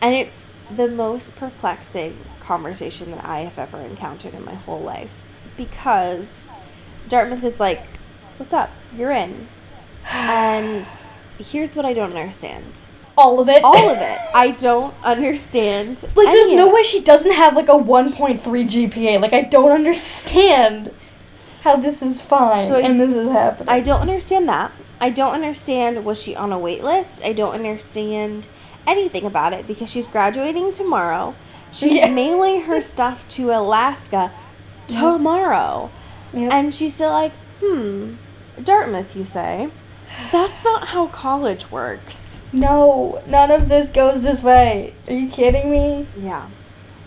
[SPEAKER 2] And it's the most perplexing conversation that I have ever encountered in my whole life. Because Dartmouth is like, what's up? You're in. And here's what I don't understand.
[SPEAKER 3] All of it?
[SPEAKER 2] All of it. I don't understand.
[SPEAKER 3] Like, there's no way she doesn't have, like, a 1.3 GPA. Like, I don't understand how this is fine and this is happening.
[SPEAKER 2] I don't understand that. I don't understand, was she on a wait list? I don't understand anything about it because she's graduating tomorrow. She's mailing her stuff to Alaska tomorrow. Yep. And she's still like, Dartmouth, you say? That's not how college works.
[SPEAKER 3] No, none of this goes this way. Are you kidding me?
[SPEAKER 2] Yeah.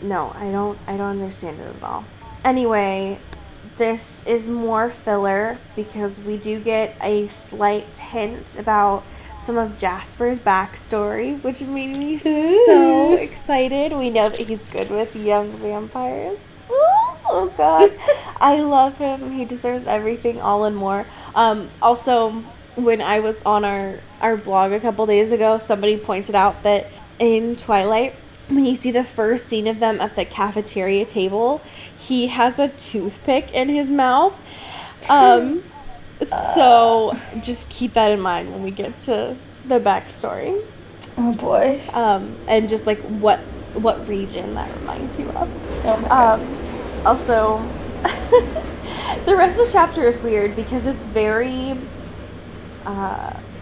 [SPEAKER 2] No, I don't understand it at all. Anyway, this is more filler because we do get a slight hint about some of Jasper's backstory, which made me so excited. We know that he's good with young vampires. Oh god. I love him. He deserves everything, all and more. Also, when I was on our blog a couple days ago, somebody pointed out that in Twilight, when you see the first scene of them at the cafeteria table, he has a toothpick in his mouth. So just keep that in mind when we get to the backstory.
[SPEAKER 3] Oh boy.
[SPEAKER 2] And just like what region that reminds you of.
[SPEAKER 3] Oh my god.
[SPEAKER 2] Also, the rest of the chapter is weird because it's very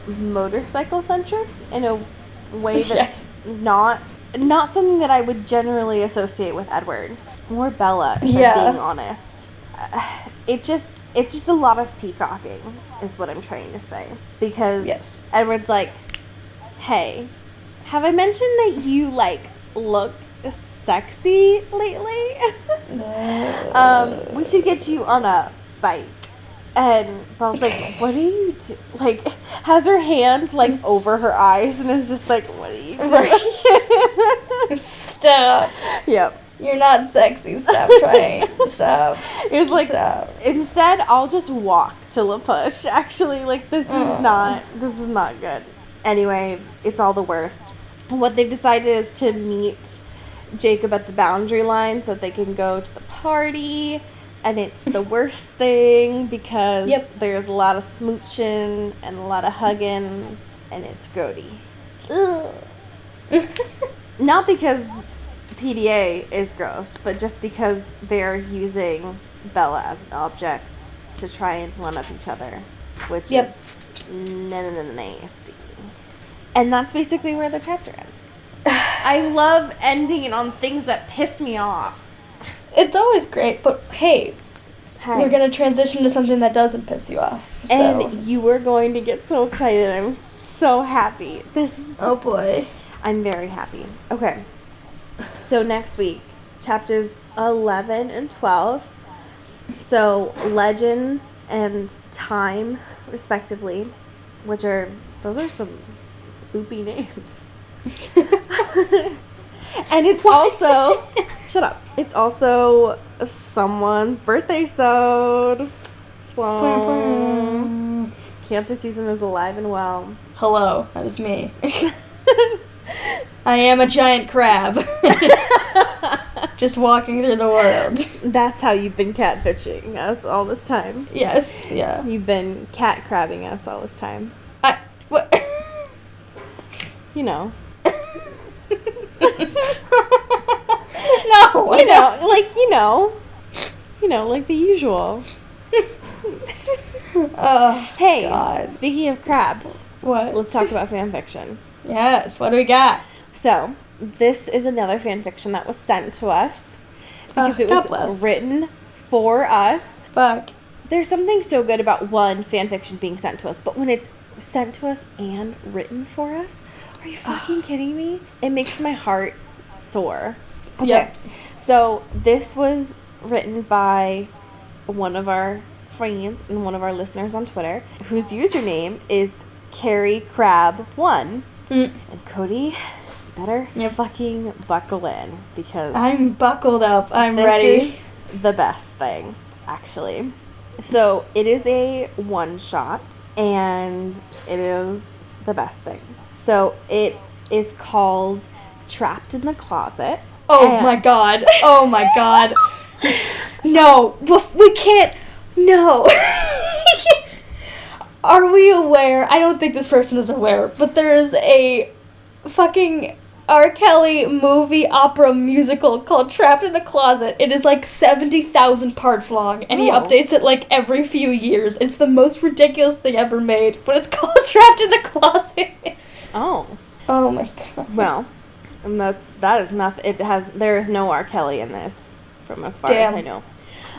[SPEAKER 2] motorcycle centric in a way that's not something that I would generally associate with Edward or Bella, if I'm being honest. It's just a lot of peacocking is what I'm trying to say, because Edward's like, hey, have I mentioned that you like look sexy lately? We should get you on a bike. And Bella's like, what are you doing? Like, has her hand, like, over her eyes and is just like, what are you doing?
[SPEAKER 3] Stop.
[SPEAKER 2] Yep.
[SPEAKER 3] You're not sexy. Stop trying. Stop.
[SPEAKER 2] It was like,
[SPEAKER 3] Stop.
[SPEAKER 2] Instead, I'll just walk to La Push. Actually, like, this is not good. Anyway, it's all the worst. What they've decided is to meet Jacob at the boundary line so that they can go to the party. And it's the worst thing because there's a lot of smooching and a lot of hugging, and it's grody. Ugh. Not because PDA is gross, but just because they're using Bella as an object to try and one-up each other, which is nasty. And that's basically where the chapter ends. I love ending it on things that piss me off.
[SPEAKER 3] It's always great, but hey, we're going to transition to something that doesn't piss you off. So.
[SPEAKER 2] And you are going to get so excited. I'm so happy.
[SPEAKER 3] Oh boy.
[SPEAKER 2] I'm very happy. Okay. So next week, chapters 11 and 12. So Legends and Time, respectively, those are some spoopy names. And it's also, shut up, it's also someone's birthday sode. So, Cancer season is alive and well.
[SPEAKER 3] Hello, that is me. I am a giant crab. Just walking through the world.
[SPEAKER 2] That's how you've been catfishing us all this time.
[SPEAKER 3] Yes, yeah.
[SPEAKER 2] You've been cat crabbing us all this time.
[SPEAKER 3] What?
[SPEAKER 2] You know.
[SPEAKER 3] No, I don't.
[SPEAKER 2] Like the usual.
[SPEAKER 3] Hey,
[SPEAKER 2] God. Speaking of crabs,
[SPEAKER 3] what?
[SPEAKER 2] Let's talk about fan fiction.
[SPEAKER 3] Yes, what do we got?
[SPEAKER 2] So, this is another fan fiction that was sent to us because it was written for us.
[SPEAKER 3] Fuck.
[SPEAKER 2] There's something so good about one fan fiction being sent to us, but when it's sent to us and written for us, are you fucking kidding me? It makes my heart soar. Okay.
[SPEAKER 3] Yep.
[SPEAKER 2] So, this was written by one of our friends and one of our listeners on Twitter, whose username is CarrieCrab1. And Cody, better fucking buckle in, because
[SPEAKER 3] I'm buckled up. I'm ready.
[SPEAKER 2] This is the best thing, actually. So, it is a one-shot, and it is the best thing. So, it is called Trapped in the Closet.
[SPEAKER 3] Oh my god. Oh my god. No. We can't. No. Are we aware? I don't think this person is aware, but there is a fucking R. Kelly movie opera musical called Trapped in the Closet. It is like 70,000 parts long, and he updates it like every few years. It's the most ridiculous thing ever made, but it's called Trapped in the Closet.
[SPEAKER 2] Oh
[SPEAKER 3] my god.
[SPEAKER 2] Well, that is nothing. There is no R. Kelly in this, from as far as I know.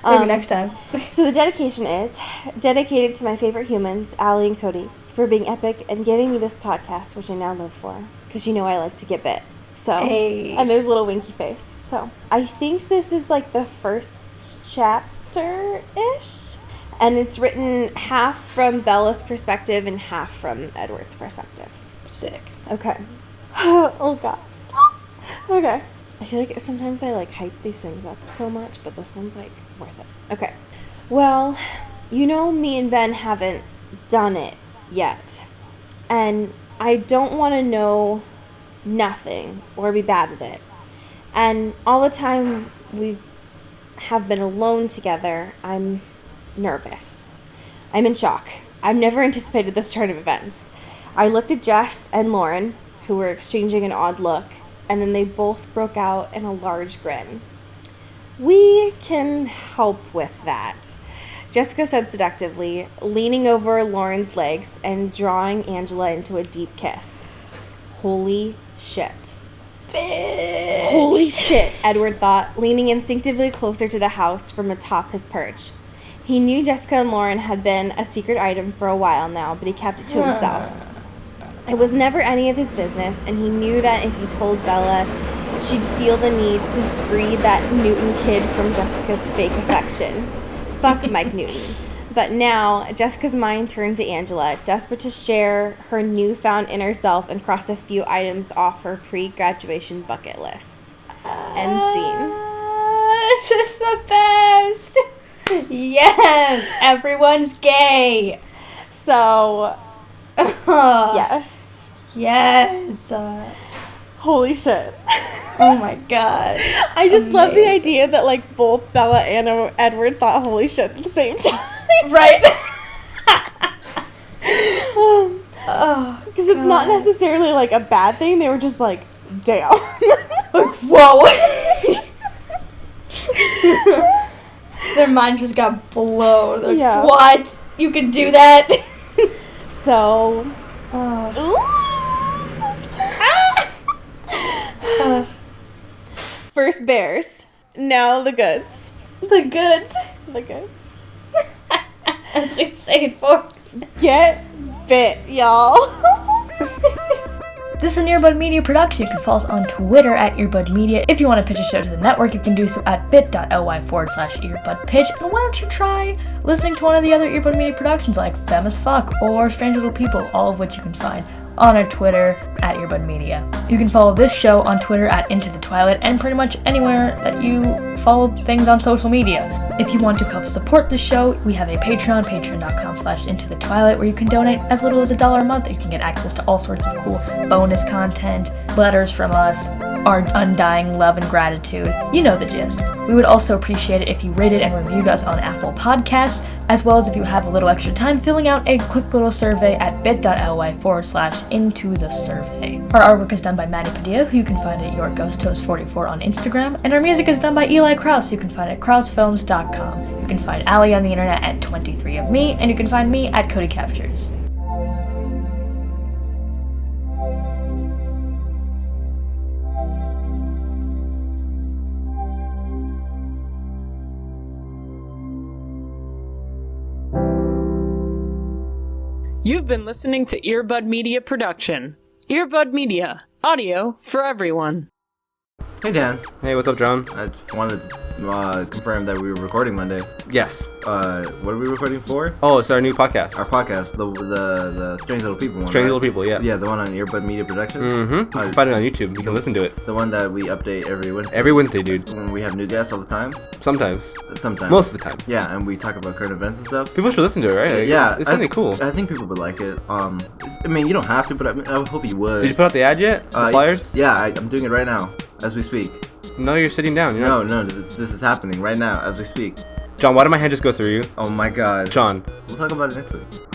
[SPEAKER 3] Maybe next time.
[SPEAKER 2] So the dedication is dedicated to my favorite humans, Allie and Cody, for being epic and giving me this podcast, which I now live for, because you know I like to get bit. So,
[SPEAKER 3] hey.
[SPEAKER 2] And there's a little winky face. So I think this is like the first chapter-ish, and it's written half from Bella's perspective and half from Edward's perspective.
[SPEAKER 3] Sick.
[SPEAKER 2] Okay. Oh god. Okay. I feel like sometimes I hype these things up so much, but this one's worth it. Okay. Well, me and Ben haven't done it yet. And I don't want to know nothing or be bad at it. And all the time we have been alone together, I'm nervous. I'm in shock. I've never anticipated this turn of events. I looked at Jess and Lauren, who were exchanging an odd look, and then they both broke out in a large grin. We can help with that, Jessica said seductively, leaning over Lauren's legs and drawing Angela into a deep kiss. Holy shit.
[SPEAKER 3] Bitch.
[SPEAKER 2] Holy shit, Edward thought, leaning instinctively closer to the house from atop his perch. He knew Jessica and Lauren had been a secret item for a while now, but he kept it to himself. It was never any of his business, and he knew that if he told Bella, she'd feel the need to free that Newton kid from Jessica's fake affection. Fuck Mike Newton. But now, Jessica's mind turned to Angela, desperate to share her newfound inner self and cross a few items off her pre-graduation bucket list. End scene.
[SPEAKER 3] This is the best! Yes! Everyone's gay!
[SPEAKER 2] So... yes.
[SPEAKER 3] Yes.
[SPEAKER 2] Holy shit.
[SPEAKER 3] Oh my god.
[SPEAKER 2] I just love the idea that both Bella and Edward thought holy shit at the same time.
[SPEAKER 3] Right.
[SPEAKER 2] Because it's not necessarily a bad thing. They were just damn.
[SPEAKER 3] Like, whoa. Their mind just got blown. Like,
[SPEAKER 2] Yeah.
[SPEAKER 3] What? You can do that?
[SPEAKER 2] So, first bears, now the goods.
[SPEAKER 3] The goods.
[SPEAKER 2] The goods.
[SPEAKER 3] As we say it, folks.
[SPEAKER 2] Get bit, y'all.
[SPEAKER 3] This is an Earbud Media production. You can follow us on Twitter at Earbud Media. If you want to pitch a show to the network, you can do so at bit.ly/earbudpitch. And why don't you try listening to one of the other Earbud Media productions like Femme as Fuck or Strange Little People, all of which you can find on our Twitter at Earbud Media. You can follow this show on Twitter at Into the Twilight and pretty much anywhere that you follow things on social media. If you want to help support the show, we have a Patreon, patreon.com/IntoTheTwilight, where you can donate as little as $1 a month and you can get access to all sorts of cool bonus content, letters from us, our undying love and gratitude. You know the gist. We would also appreciate it if you rated and reviewed us on Apple Podcasts, as well as if you have a little extra time filling out a quick little survey at bit.ly/IntoTheSurvey. Our artwork is done by Maddie Padilla, who you can find at YourGhostHost44 on Instagram, and our music is done by Eli Krause, who you can find at KrauseFilms.com. You can find Allie on the internet at 23ofme, and you can find me at Cody Captures.
[SPEAKER 1] You've been listening to Earbud Media production. Earbud Media, audio for everyone.
[SPEAKER 4] Hey Dan.
[SPEAKER 5] Hey, what's up, John?
[SPEAKER 4] I just wanted to confirm that we were recording Monday.
[SPEAKER 5] Yes.
[SPEAKER 4] What are we recording for?
[SPEAKER 5] Oh, it's our new podcast.
[SPEAKER 4] Our podcast, the Strange Little People one.
[SPEAKER 5] Strange
[SPEAKER 4] right?
[SPEAKER 5] Little People, yeah.
[SPEAKER 4] Yeah, the one on Earbud Media Productions.
[SPEAKER 5] Mm-hmm. You can find it on YouTube. You can listen to it.
[SPEAKER 4] The one that we update every Wednesday.
[SPEAKER 5] Every Wednesday, dude.
[SPEAKER 4] When we have new guests all the time.
[SPEAKER 5] Sometimes.
[SPEAKER 4] Most
[SPEAKER 5] of the time.
[SPEAKER 4] Yeah, and we talk about current events and stuff.
[SPEAKER 5] People should listen to it, right?
[SPEAKER 4] Yeah,
[SPEAKER 5] it's really cool.
[SPEAKER 4] I think people would like it. I mean, you don't have to, but I hope you would.
[SPEAKER 5] Did you put out the ad yet? The flyers?
[SPEAKER 4] Yeah, I'm doing it right now as we speak.
[SPEAKER 5] No, you're sitting down.
[SPEAKER 4] No, this is happening right now as we speak.
[SPEAKER 5] John, why did my hand just go through you?
[SPEAKER 4] Oh my god.
[SPEAKER 5] John.
[SPEAKER 4] We'll talk about it next week.